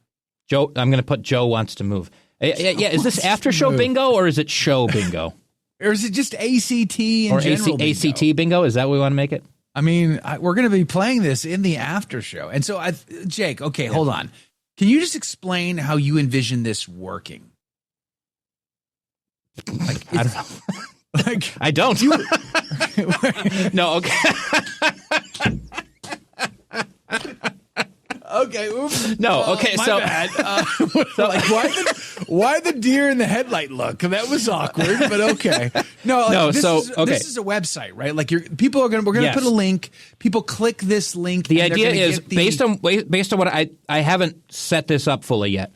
Joe, I'm going to put Joe wants to move. Yeah, is this after show bingo or is it show bingo? Or is it just ACT in or general bingo? ACT bingo? Is that what we want to make it? I mean, we're going to be playing this in the after show. And so, Jake, okay, hold on. Can you just explain how you envision this working? I don't know. Like, I don't. No, okay. Okay, oops. No, okay, my so bad. Like, why the deer in the headlight look? That was awkward, but okay. This is a website, right? Like we're gonna put a link. People click this link. The idea is based on what I haven't set this up fully yet,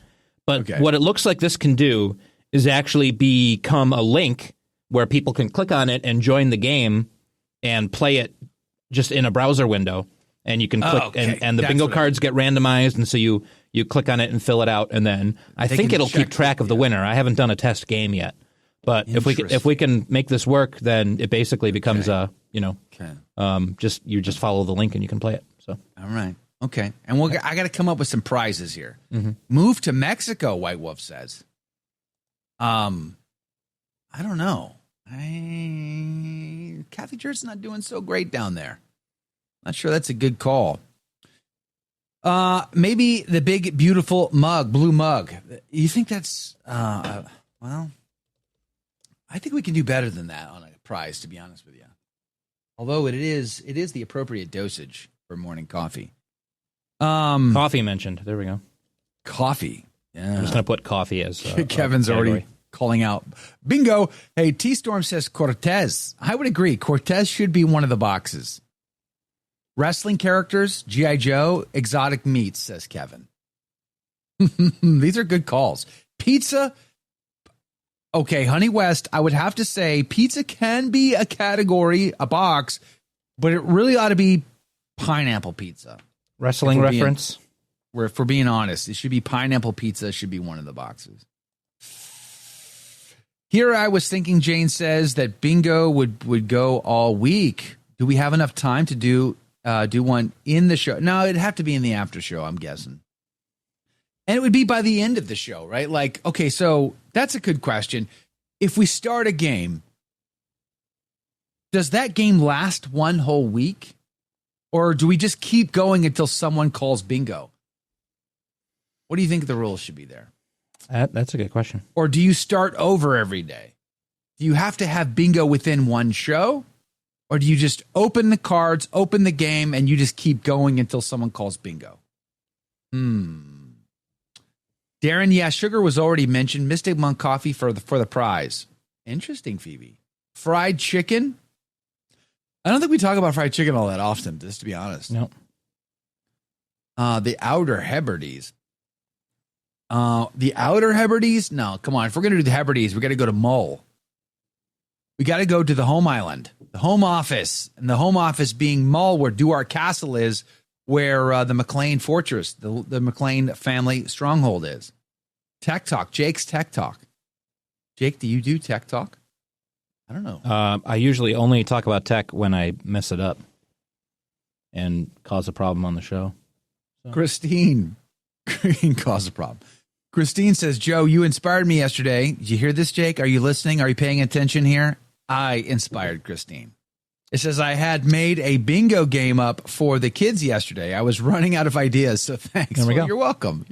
but what it looks like this can do is actually become a link where people can click on it and join the game and play it just in a browser window. And you can click, and the bingo cards get randomized, and so you click on it and fill it out, and then I think it'll keep track of the winner. I haven't done a test game yet, but if we can make this work, then it basically becomes you just follow the link and you can play it. So all right, okay, and I got to come up with some prizes here. Mm-hmm. Move to Mexico, White Wolf says. I don't know. Catholic Church is not doing so great down there. Not sure that's a good call. Maybe the big, beautiful mug, blue mug. You think that's, well, I think we can do better than that on a prize, to be honest with you. Although it is the appropriate dosage for morning coffee. Coffee mentioned. There we go. Coffee. Yeah. I'm just going to put coffee as Kevin's already calling out. Bingo. Hey, T-Storm says Cortez. I would agree. Cortez should be one of the boxes. Wrestling characters, G.I. Joe, exotic meats, says Kevin. These are good calls. Pizza. Okay, Honey West, I would have to say pizza can be a category, a box, but it really ought to be pineapple pizza. Wrestling reference. If we're being honest, it should be pineapple pizza, should be one of the boxes. Here I was thinking, Jane says, that bingo would go all week. Do we have enough time to do one in the show? No, it'd have to be in the after show, I'm guessing. And it would be by the end of the show, right? Like, okay, so that's a good question. If we start a game, does that game last one whole week? Or do we just keep going until someone calls bingo? What do you think the rules should be there? That's a good question. Or do you start over every day? Do you have to have bingo within one show? Or do you just open the cards, open the game, and you just keep going until someone calls bingo? Darren, yeah, sugar was already mentioned. Mystic Monk coffee for the prize. Interesting, Phoebe. Fried chicken? I don't think we talk about fried chicken all that often, just to be honest. No. The Outer Hebrides. The Outer Hebrides? No, come on. If we're going to do the Hebrides, we got to go to Mull. We got to go to the home island, the home office, and the home office being Mull, where Duar Castle is, where the McLean Fortress, the McLean family stronghold is. Tech Talk, Jake's Tech Talk. Jake, do you do Tech Talk? I don't know. I usually only talk about tech when I mess it up and cause a problem on the show. So. Christine cause a problem. Christine says, Joe, you inspired me yesterday. Did you hear this, Jake? Are you listening? Are you paying attention here? I inspired Christine. It says, I had made a bingo game up for the kids yesterday. I was running out of ideas, so thanks. There we go. You're welcome.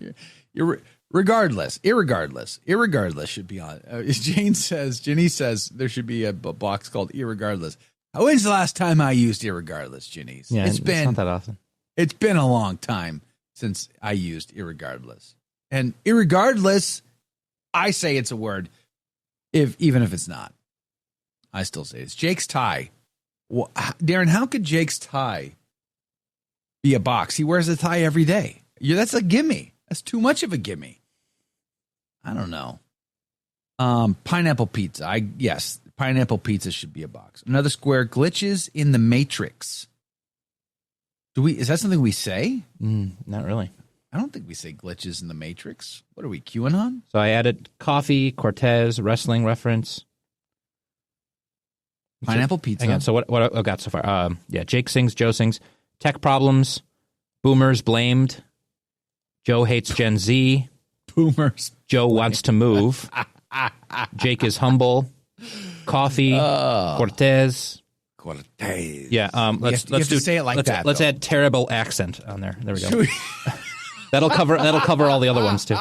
You're irregardless should be on. Jenny says there should be a box called irregardless. When's the last time I used irregardless, Jenny? Yeah, it's not that often. It's been a long time since I used irregardless. And irregardless, I say it's a word, even if it's not. I still say it's Jake's tie. Well, Darren, how could Jake's tie be a box? He wears a tie every day. That's a gimme. That's too much of a gimme. I don't know. Pineapple pizza. Yes, pineapple pizza should be a box. Another square. Glitches in the Matrix. Is that something we say? Not really. I don't think we say glitches in the Matrix. What are we, QAnon? So I added coffee, Cortez, wrestling reference. Pineapple pizza. Hang on. So what I got so far? Jake sings, Joe sings. Tech problems. Boomers blamed. Joe hates Gen Z. Boomers. Joe wants to move. Jake is humble. Coffee. Cortez. Yeah. Let's do say it like that. Let's add terrible accent on there. There we go. That'll cover all the other ones too.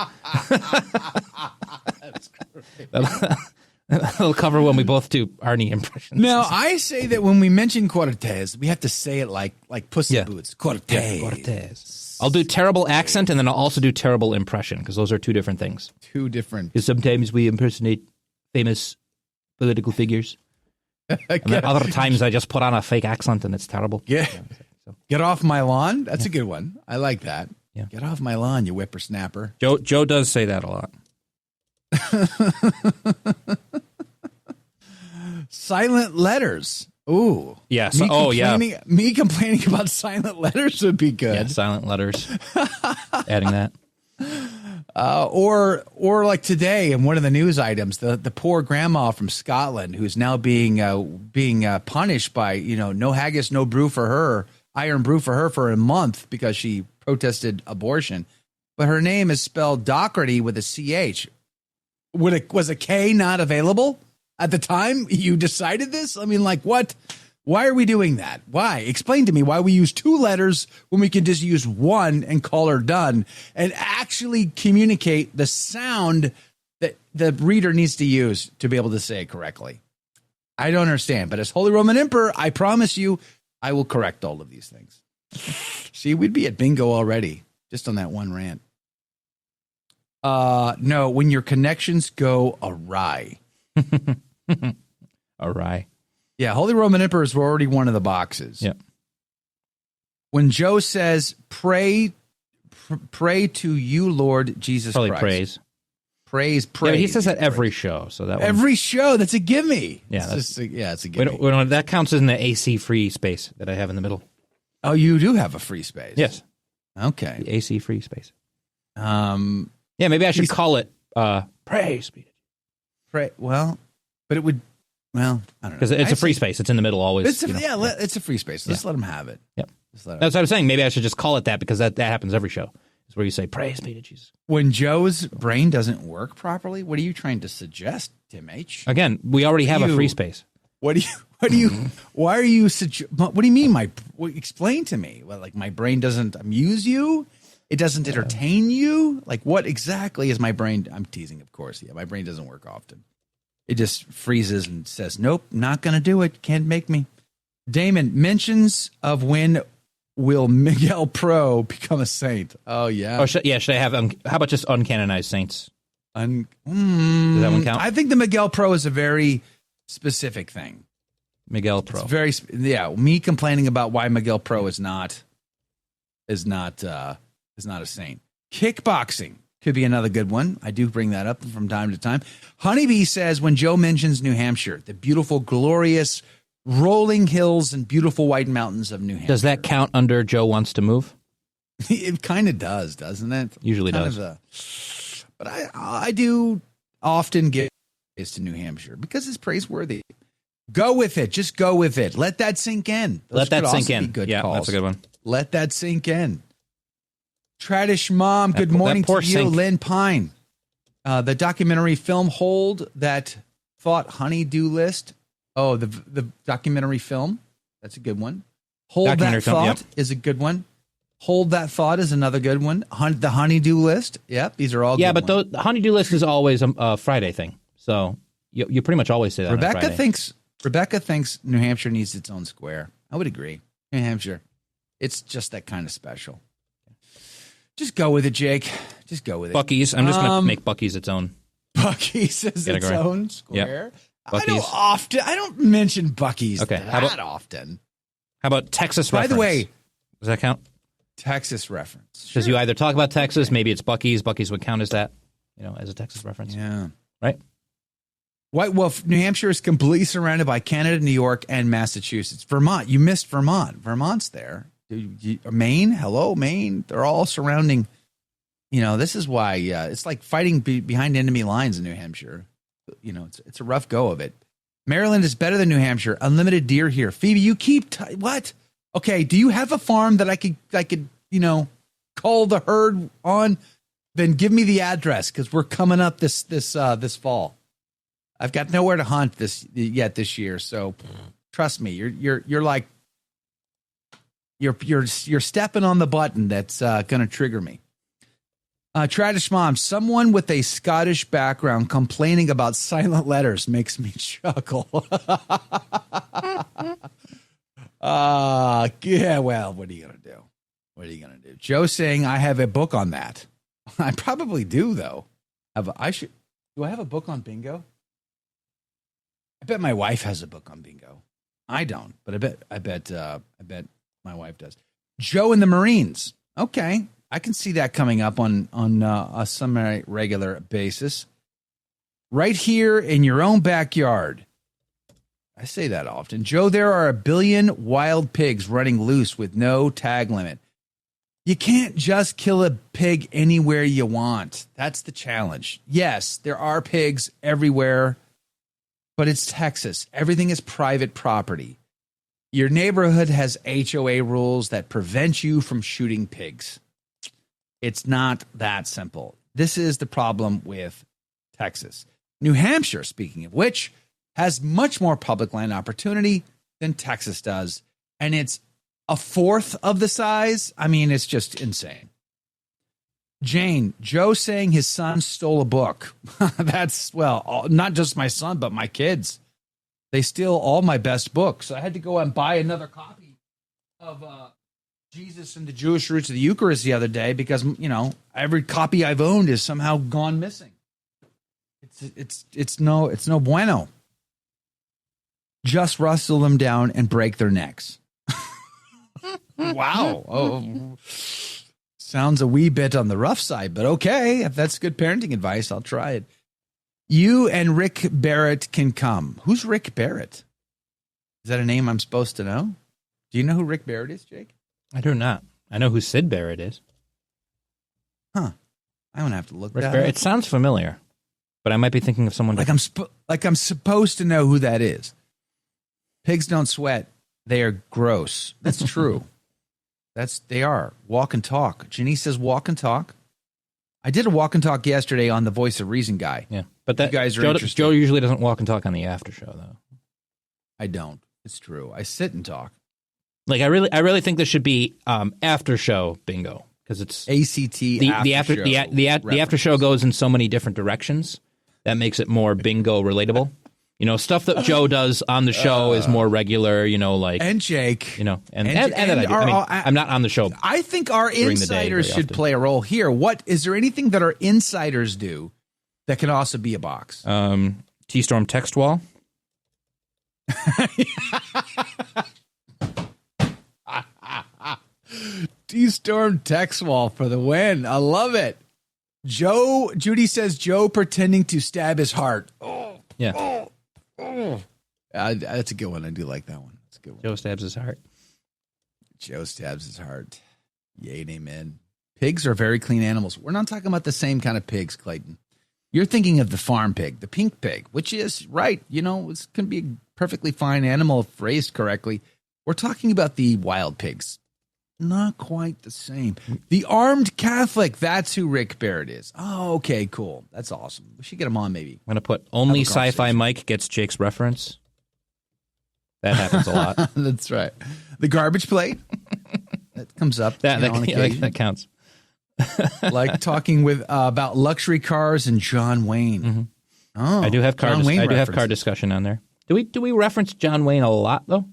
That'll cover when we both do Arnie impressions. Now, I say that when we mention Cortez, we have to say it like Puss in Boots. Cortez. Yeah, Cortez. I'll do terrible accent, and then I'll also do terrible impression, because those are two different things. Because sometimes we impersonate famous political figures. And then other times I just put on a fake accent, and it's terrible. Yeah. Get off my lawn? That's a good one. I like that. Yeah. Get off my lawn, you whippersnapper. Joe does say that a lot. Silent letters. Ooh. Yes. Me complaining about silent letters would be good. Yeah, silent letters. Adding that. Or like today in one of the news items, the poor grandma from Scotland who's now being punished by, no haggis, no brew for her, iron brew for her for a month because she protested abortion. But her name is spelled Doherty with a CH. Was a K not available at the time you decided this? I mean, like, what? Why are we doing that? Why? Explain to me why we use two letters when we can just use one and call her done and actually communicate the sound that the reader needs to use to be able to say it correctly. I don't understand. But as Holy Roman Emperor, I promise you, I will correct all of these things. See, we'd be at bingo already just on that one rant. No, when your connections go awry. Awry. Yeah, Holy Roman Emperors were already one of the boxes. Yep. When Joe says, pray to you, Lord Jesus Probably Christ. Praise. Praise. Yeah, he says that every show. So that every show, that's a gimme. Yeah, it's a gimme. That counts in the AC free space that I have in the middle. Oh, you do have a free space? Yes. Okay. The AC free space. Yeah, maybe I should call it praise. Well, but it would. Well, I don't know. Because it's a free space. It's in the middle always. It's a free space. Let's let them have it. Yep. That's what I was saying. Maybe I should just call it that because that happens every show. It's where you say, praise be to Jesus. When Joe's brain doesn't work properly, what are you trying to suggest, Tim H? Again, we already have a free space. What Why are you such? What do you mean? Explain to me. Well, like my brain doesn't amuse you. It doesn't entertain you. Like what exactly is my brain? I'm teasing, of course. Yeah, my brain doesn't work often. It just freezes and says, "Nope, not gonna do it. Can't make me." Damon, mentions of when will Miguel Pro become a saint? Oh yeah. Oh should I have? How about just uncanonized saints? Does that one count? I think the Miguel Pro is a very specific thing. Miguel Pro. It's me complaining about why Miguel Pro is not a saint. Kickboxing could be another good one. I do bring that up from time to time. Honeybee says when Joe mentions New Hampshire, the beautiful, glorious rolling hills and beautiful white mountains of New Hampshire. Does that count under Joe wants to move? It kind of does, doesn't it? Usually does. But I do often give praise to New Hampshire because it's praiseworthy. Go with it. Just go with it. Let that sink in. Let that sink in. Good yeah, calls. That's a good one. Let that sink in. Tradish Mom, good morning to you, Lynn Pine. The documentary film Hold That Thought Honey-Do List. Oh, the documentary film. That's a good one. Hold That Thought is a good one. Hold That Thought is another good one. The Honey-Do List. Yep, these are all good ones. The Honey-Do List is always a Friday thing. So you pretty much always say that Rebecca thinks New Hampshire needs its own square. I would agree. New Hampshire. It's just that kind of special. Just go with it, Jake. Just go with it. Buc-ee's. I'm just going to make Buc-ee's its own. Buc-ee's is its own square. Yep. I don't mention Buc-ee's often. How about Texas reference? By the way, does that count? Texas reference. Because you either talk about Texas, maybe it's Buc-ee's. Buc-ee's would count as that, as a Texas reference. Yeah. Right? White Wolf, New Hampshire is completely surrounded by Canada, New York, and Massachusetts. Vermont, you missed Vermont. Vermont's there. Maine, hello, Maine. They're all surrounding. This is why it's like fighting behind enemy lines in New Hampshire. It's a rough go of it. Maryland is better than New Hampshire. Unlimited deer here. Phoebe, you keep what? Okay, do you have a farm that I could call the herd on? Then give me the address because we're coming up this fall. I've got nowhere to hunt this year, so trust me. You're like you're stepping on the button that's going to trigger me. Tradish Mom, someone with a Scottish background complaining about silent letters makes me chuckle. Yeah, well, what are you going to do? Joe saying I have a book on that. I probably do, though. Do I have a book on bingo? I bet my wife has a book on bingo. I don't, but I bet my wife does. Joe and the Marines. Okay. I can see that coming up on a semi-regular basis. Right here in your own backyard. I say that often. Joe, there are 1 billion wild pigs running loose with no tag limit. You can't just kill a pig anywhere you want. That's the challenge. Yes, there are pigs everywhere, but it's Texas. Everything is private property. Your neighborhood has HOA rules that prevent you from shooting pigs. It's not that simple. This is the problem with Texas. New Hampshire, speaking of which, has much more public land opportunity than Texas does. And it's a fourth of the size. I mean, it's just insane. Jane, Joe saying his son stole a book. That's, well, not just my son, but my kids. They steal all my best books. I had to go and buy another copy of Jesus and the Jewish Roots of the Eucharist the other day because, every copy I've owned is somehow gone missing. It's no bueno. Just rustle them down and break their necks. Wow. Oh, sounds a wee bit on the rough side, but okay. If that's good parenting advice, I'll try it. You and Rick Barrett can come. Who's Rick Barrett? Is that a name I'm supposed to know? Do you know who Rick Barrett is, Jake? I do not. I know who Sid Barrett is. Huh. I'm going to have to look Rick that Barrett. up. It sounds familiar, but I might be thinking of someone like I'm supposed to know who that is. Pigs don't sweat. They are gross. That's true. They are. Walk and talk. Janice says walk and talk. I did a walk and talk yesterday on the Voice of Reason guy. Yeah, but that you guys are Joe interested. usually doesn't walk and talk on the after show, though. I don't. It's true. I sit and talk. Like I really think this should be after show bingo because it's ACT. The after show goes in so many different directions that makes it more bingo relatable. You know, stuff that Joe does on the show is more regular. You know, like and Jake. You know, and I'm not on the show. I think our insiders should play a role here. What is there anything that our insiders do that can also be a box? T-Storm text wall. T-Storm text wall for the win. I love it. Judy says Joe pretending to stab his heart. Oh, yeah. That's a good one. I do like that one. That's a good one. Joe stabs his heart. Joe stabs his heart. Yay and amen. Pigs are very clean animals. We're not talking about the same kind of pigs, Clayton. You're thinking of the farm pig, the pink pig, which is right. You know, it can be a perfectly fine animal if raised correctly. We're talking about the wild pigs. Not quite the same. The armed Catholic, that's who Rick Barrett is. Oh, okay, cool. That's awesome. We should get him on maybe. I'm going to put only Sci-Fi Mike gets Jake's reference. That happens a lot. That's right. The garbage plate. That comes up. That counts. Like talking with about luxury cars and John Wayne. Mm-hmm. Oh, I do have car. I do have car discussion on there. Do we reference John Wayne a lot though?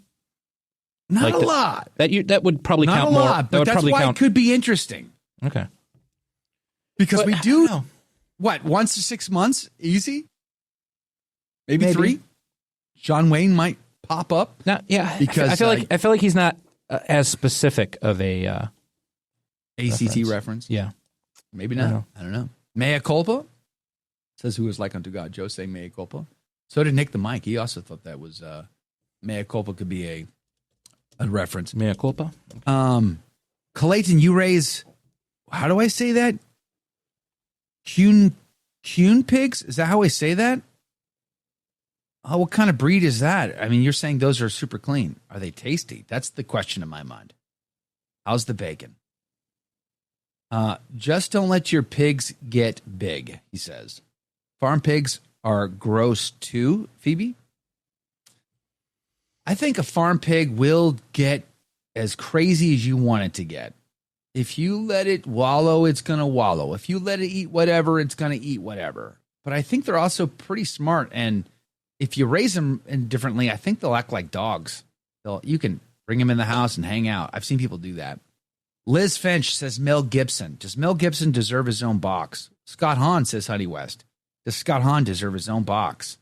Not like a lot. That would probably not count a more. lot, but that's why it could be interesting. Okay. Because we do what once to 6 months, easy. Maybe 3. John Wayne might pop up. Yeah, because I feel like he's not as specific of a ACT reference. Yeah, maybe not. I don't know. Mea culpa says who is like unto God. Joe saying mea culpa. So did Nick the Mike. He also thought that was mea culpa could be a reference. Mea culpa. Clayton, you raise. How do I say that? Cune pigs? Is that how I say that? Oh, what kind of breed is that? I mean, you're saying those are super clean. Are they tasty? That's the question in my mind. How's the bacon? Just don't let your pigs get big, he says. Farm pigs are gross too, Phoebe. I think a farm pig will get as crazy as you want it to get. If you let it wallow, it's going to wallow. If you let it eat whatever, it's going to eat whatever. But I think they're also pretty smart. And if you raise them differently, I think they'll act like dogs. You can bring them in the house and hang out. I've seen people do that. Liz Finch says Mel Gibson. Does Mel Gibson deserve his own box? Scott Hahn says Honey West. Does Scott Hahn deserve his own box?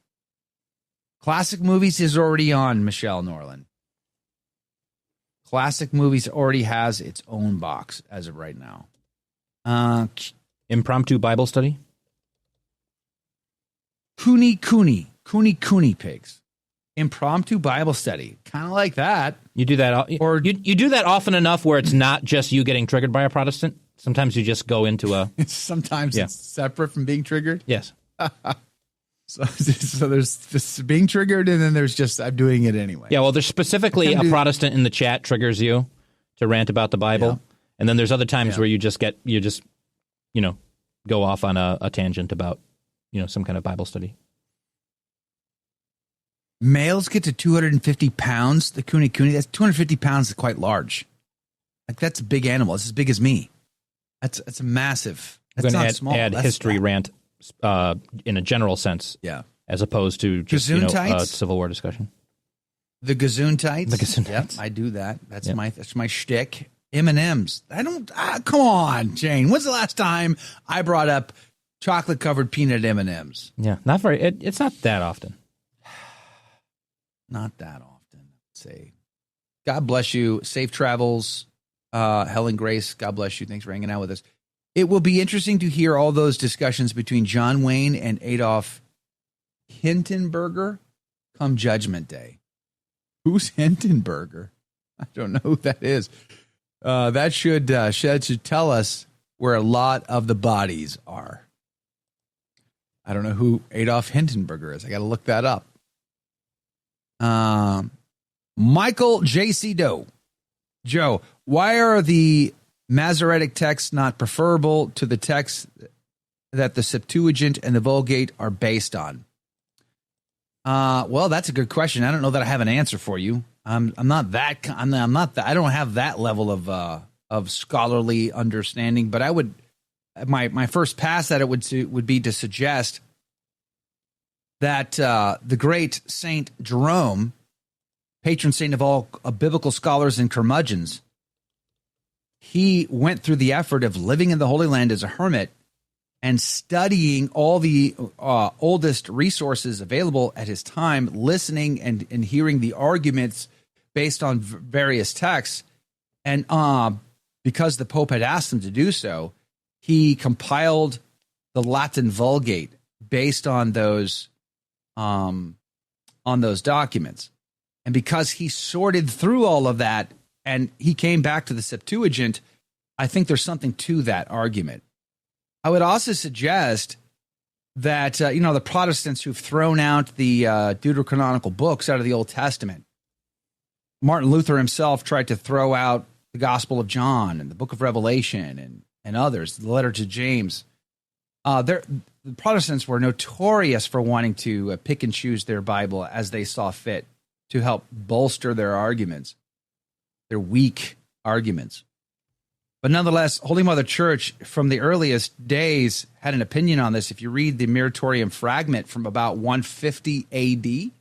Classic Movies is already on, Michelle Norland. Classic Movies already has its own box as of right now. Impromptu Bible study? Cooney pigs. Impromptu Bible study. Kind of like that. You do that, or you do that often enough where it's not just you getting triggered by a Protestant. Sometimes you just go into a... Sometimes it's separate from being triggered? Yes. So there's this being triggered, and then there's just I'm doing it anyway. Yeah, well, there's specifically a Protestant in the chat triggers you to rant about the Bible, and then there's other times where you just go off on a tangent about some kind of Bible study. Males get to 250 pounds. The Cooney, that's 250 pounds is quite large. Like that's a big animal. It's as big as me. That's a massive. That's not small. Add history rant in a general sense. Yeah. As opposed to just a Civil War discussion. The Gazoon tights. The Gazoon tights. I do that. That's my shtick. M&Ms. I don't. Come on, Jane. When's the last time I brought up chocolate covered peanut M&Ms? Yeah, not very. It's not that often. Not that often. Say, God bless you. Safe travels, Helen Grace. God bless you. Thanks for hanging out with us. It will be interesting to hear all those discussions between John Wayne and Adolf Hindenburger come Judgment Day. Who's Hindenburger? I don't know who that is. That should tell us where a lot of the bodies are. I don't know who Adolf Hindenburger is. I got to look that up. Michael J.C. Doe. Joe, why are the Masoretic texts not preferable to the texts that the Septuagint and the Vulgate are based on? Well, that's a good question. I don't know that I have an answer for you. I'm not that. I don't have that level of scholarly understanding. But I would, my first pass at it would be to suggest that the great Saint Jerome, patron saint of all biblical scholars and curmudgeons, he went through the effort of living in the Holy Land as a hermit and studying all the oldest resources available at his time, listening and hearing the arguments based on various texts. And because the Pope had asked him to do so, he compiled the Latin Vulgate based on those documents. And because he sorted through all of that and he came back to the Septuagint, I think there's something to that argument. I would also suggest that, the Protestants who've thrown out the deuterocanonical books out of the Old Testament, Martin Luther himself tried to throw out the Gospel of John and the Book of Revelation and others, the letter to James. The Protestants were notorious for wanting to pick and choose their Bible as they saw fit to help bolster their arguments, their weak arguments. But nonetheless, Holy Mother Church from the earliest days had an opinion on this. If you read the Muratorium Fragment from about 150 AD,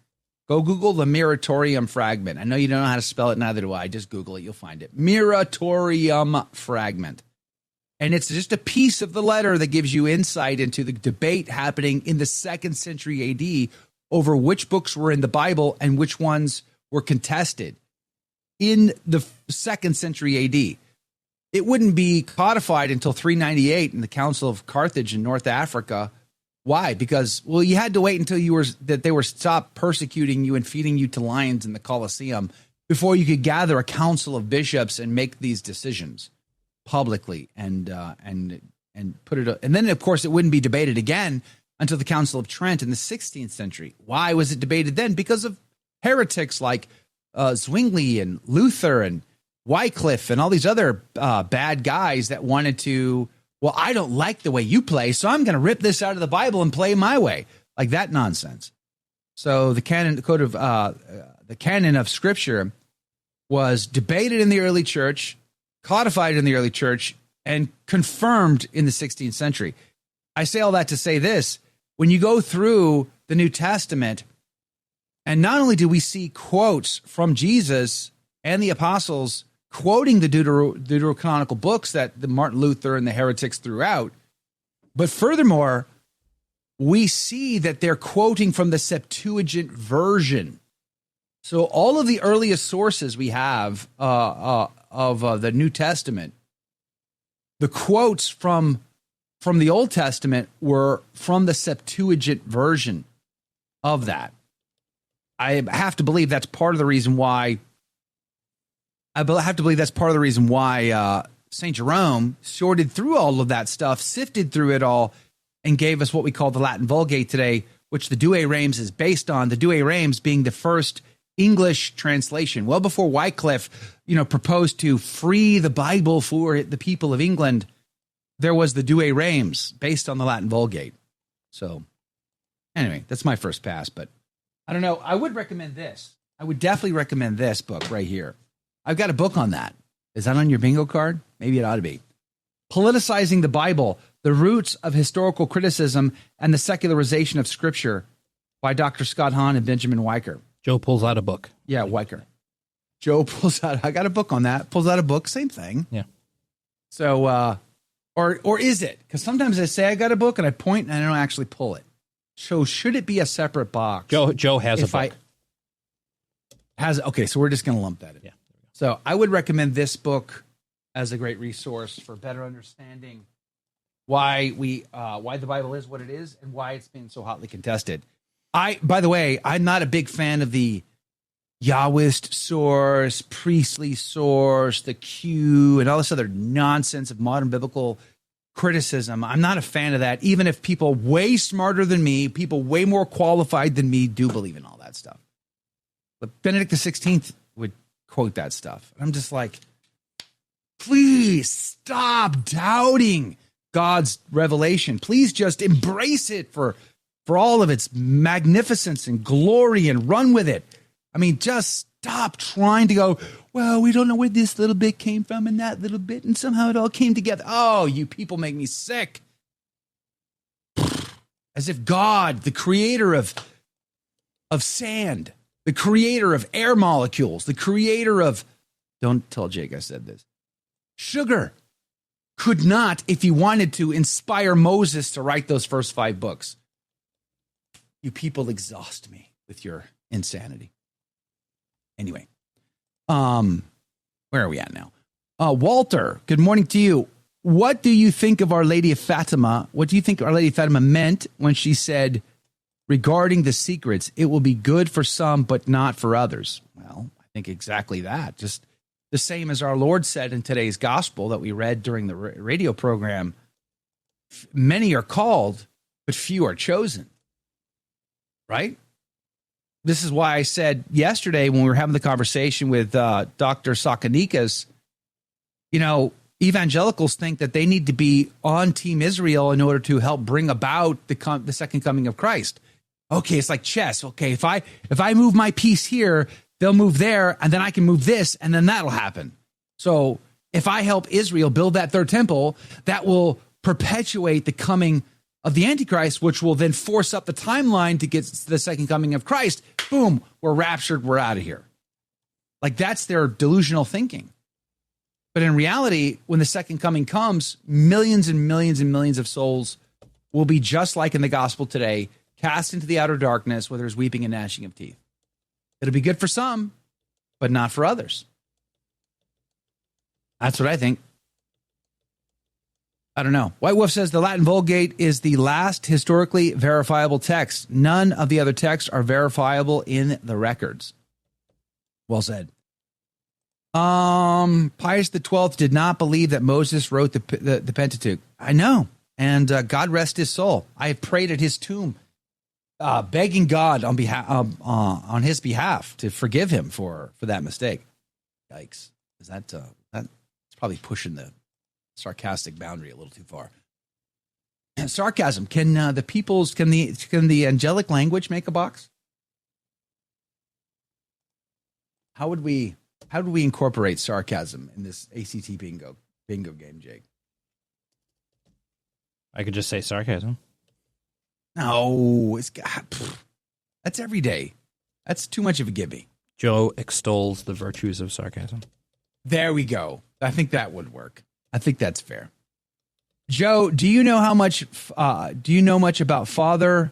go Google the Muratorium Fragment. I know you don't know how to spell it, neither do I. Just Google it, you'll find it. Muratorium Fragment. And it's just a piece of the letter that gives you insight into the debate happening in the 2nd century AD over which books were in the Bible and which ones were contested in the 2nd century AD. It wouldn't be codified until 398 in the Council of Carthage in North Africa. Why? Because, you had to wait until they were stopped persecuting you and feeding you to lions in the Colosseum before you could gather a council of bishops and make these decisions publicly and put it. And then, of course, it wouldn't be debated again until the Council of Trent in the 16th century. Why was it debated then? Because of heretics like Zwingli and Luther and Wycliffe and all these other bad guys that wanted to, I don't like the way you play, so I'm going to rip this out of the Bible and play my way, like that nonsense. So the canon of Scripture was debated in the early church, codified in the early church, and confirmed in the 16th century. I say all that to say this: when you go through the New Testament, and not only do we see quotes from Jesus and the apostles quoting the deuterocanonical books that the Martin Luther and the heretics threw out, but furthermore, we see that they're quoting from the Septuagint version. So all of the earliest sources we have of the New Testament, the quotes from the Old Testament were from the Septuagint version of that. I have to believe that's part of the reason why. St. Jerome sorted through all of that stuff, sifted through it all, and gave us what we call the Latin Vulgate today, which the Douay Rheims is based on. The Douay Rheims being the first English translation, well before Wycliffe, proposed to free the Bible for the people of England. There was the Douay Rheims based on the Latin Vulgate. So, anyway, that's my first pass. But I don't know. I would recommend this. I would definitely recommend this book right here. I've got a book on that. Is that on your bingo card? Maybe it ought to be. Politicizing the Bible, The Roots of Historical Criticism and the Secularization of Scripture by Dr. Scott Hahn and Benjamin Weicker. Joe pulls out a book. Yeah, Weicker. Joe pulls out, I got a book on that. Pulls out a book, same thing. Yeah. So, or is it? Because sometimes I say I got a book and I point and I don't actually pull it. So should it be a separate box? Joe has a book. Okay, so we're just going to lump that in. Yeah. So I would recommend this book as a great resource for better understanding why the Bible is what it is and why it's been so hotly contested. By the way, I'm not a big fan of the Yahwist source, priestly source, the Q, and all this other nonsense of modern biblical criticism. I'm not a fan of that, even if people way smarter than me, people way more qualified than me do believe in all that stuff. But Benedict XVI would quote that stuff. And I'm just like, please stop doubting God's revelation. Please just embrace it for for all of its magnificence and glory and run with it. I mean, just stop trying to go, well, we don't know where this little bit came from and that little bit, and somehow it all came together. Oh, you people make me sick. As if God, the creator of sand, the creator of air molecules, the creator of, don't tell Jake I said this, sugar, could not, if he wanted to, inspire Moses to write those first 5 books. You people exhaust me with your insanity. Anyway, where are we at now? Walter, good morning to you. What do you think of Our Lady of Fatima? What do you think Our Lady of Fatima meant when she said, regarding the secrets, it will be good for some, but not for others? Well, I think exactly that. Just the same as our Lord said in today's gospel that we read during the radio program. Many are called, but few are chosen. Right? This is why I said yesterday when we were having the conversation with Dr. Sakanikas, evangelicals think that they need to be on Team Israel in order to help bring about the second coming of Christ. Okay, it's like chess. Okay, if I move my piece here, they'll move there, and then I can move this, and then that'll happen. So if I help Israel build that third temple, that will perpetuate the coming of the Antichrist, which will then force up the timeline to get to the second coming of Christ. Boom, we're raptured, we're out of here. Like, that's their delusional thinking. But in reality, when the second coming comes, millions and millions and millions of souls will be just like in the gospel today, cast into the outer darkness where there's weeping and gnashing of teeth. It'll be good for some, but not for others. That's what I think. I don't know. White Wolf says the Latin Vulgate is the last historically verifiable text. None of the other texts are verifiable in the records. Well said. Pius XII did not believe that Moses wrote the Pentateuch. I know. And God rest his soul. I have prayed at his tomb, begging God on his behalf to forgive him for that mistake. Yikes. Is that's probably pushing the sarcastic boundary a little too far. Sarcasm. Can the angelic language make a box? How would we incorporate sarcasm in this ACT bingo game, Jake? I could just say sarcasm. No, that's every day. That's too much of a gimme. Joe extols the virtues of sarcasm. There we go. I think that would work. I think that's fair. Joe, do you know much about Father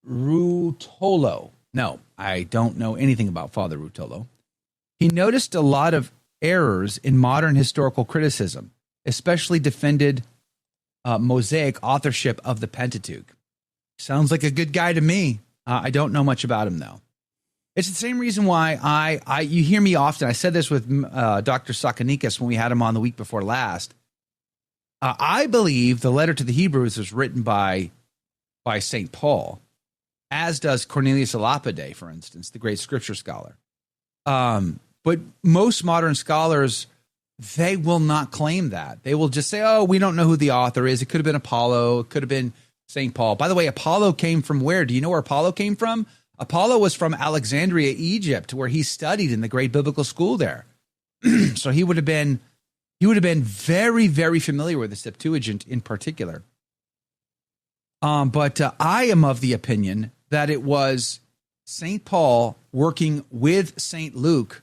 Rutolo? No, I don't know anything about Father Rutolo. He noticed a lot of errors in modern historical criticism, especially defended Mosaic authorship of the Pentateuch. Sounds like a good guy to me. I don't know much about him, though. It's the same reason why you hear me often. I said this with Dr. Sakanikas when we had him on the week before last. I believe the letter to the Hebrews was written by St. Paul, as does Cornelius a Lapide, for instance, the great scripture scholar. But most modern scholars, they will not claim that. They will just say, oh, we don't know who the author is. It could have been Apollo. It could have been St. Paul. By the way, Apollo came from where? Do you know where Apollo came from? Apollo was from Alexandria, Egypt, where he studied in the great biblical school there. So he would have been very, very familiar with the Septuagint in particular. But I am of the opinion that it was St. Paul working with St. Luke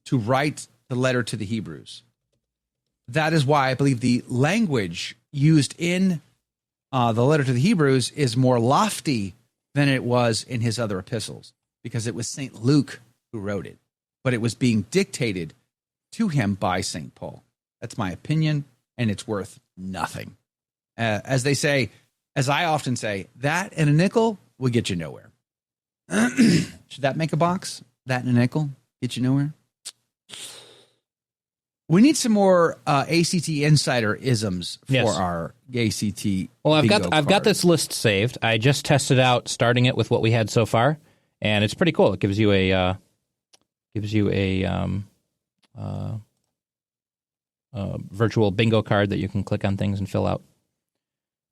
to write the letter to the Hebrews. That is why I believe the language used in the letter to the Hebrews is more lofty than it was in his other epistles, because it was St. Luke who wrote it, but it was being dictated to him by St. Paul. That's my opinion, and it's worth nothing. As they say, as I often say, that and a nickel will get you nowhere. Should that make a box? That and a nickel get you nowhere? We need some more ACT insider isms for our ACT. Well, I've got this list saved. I just tested out starting it with what we had so far, and it's pretty cool. It gives you a virtual bingo card that you can click on things and fill out.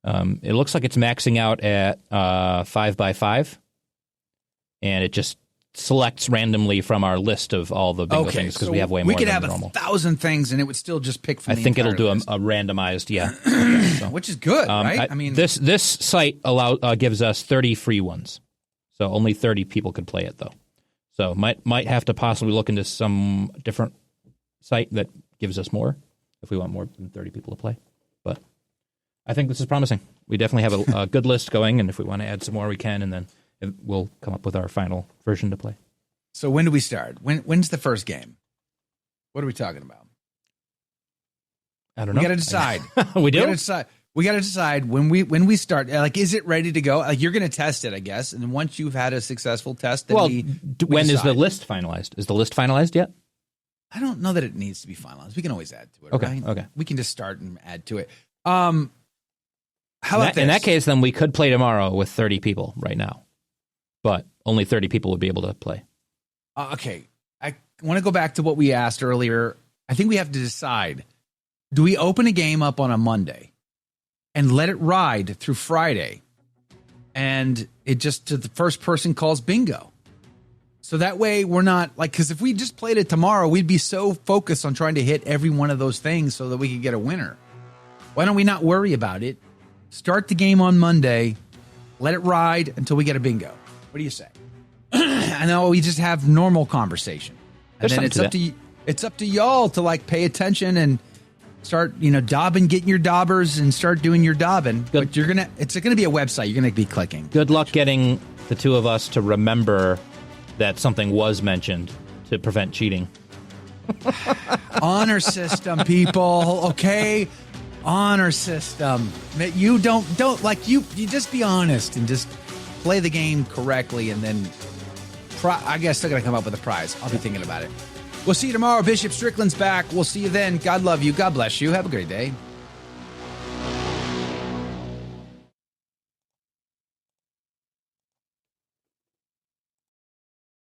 It looks like it's maxing out at 5x5, and it just selects randomly from our list of all the bingo things because we have way more than normal. We could have 1,000 things, and it would still just pick from I the think it'll entire do list. a randomized, so. Which is good, right? I mean, this site gives us 30 free ones, so only 30 people could play it, though. So might have to possibly look into some different site that gives us more if we want more than 30 people to play. But I think this is promising. We definitely have a good list going, and if we want to add some more, we can, and then we'll come up with our final version to play. So when do we start? When's the first game? What are we talking about? I don't know. We got to decide. We do? We got to decide when we start. Like, is it ready to go? Like, you're going to test it, I guess. And once you've had a successful test, then when is the list finalized? Is the list finalized yet? I don't know that it needs to be finalized. We can always add to it. Okay. Right? Okay. We can just start and add to it. How about in that case, then we could play tomorrow with 30 people right now, but only 30 people would be able to play. Okay. I want to go back to what we asked earlier. I think we have to decide, do we open a game up on a Monday and let it ride through Friday, and it just to the first person calls bingo? So that way we're not like, because if we just played it tomorrow, we'd be so focused on trying to hit every one of those things so that we could get a winner. Why don't we not worry about it? Start the game on Monday, let it ride until we get a bingo. What do you say? And then we just have normal conversation. And then it's up to y'all to like pay attention and start, getting your daubers and start doing your daubing. But it's gonna be a website you're gonna be clicking. Good luck getting the two of us to remember that something was mentioned to prevent cheating. Honor system, people. Okay, honor system. You don't like you just be honest and just play the game correctly, and then I guess they're gonna come up with a prize. I'll be thinking about it. We'll see you tomorrow. Bishop Strickland's back. We'll see you then. God love you. God bless you. Have a great day.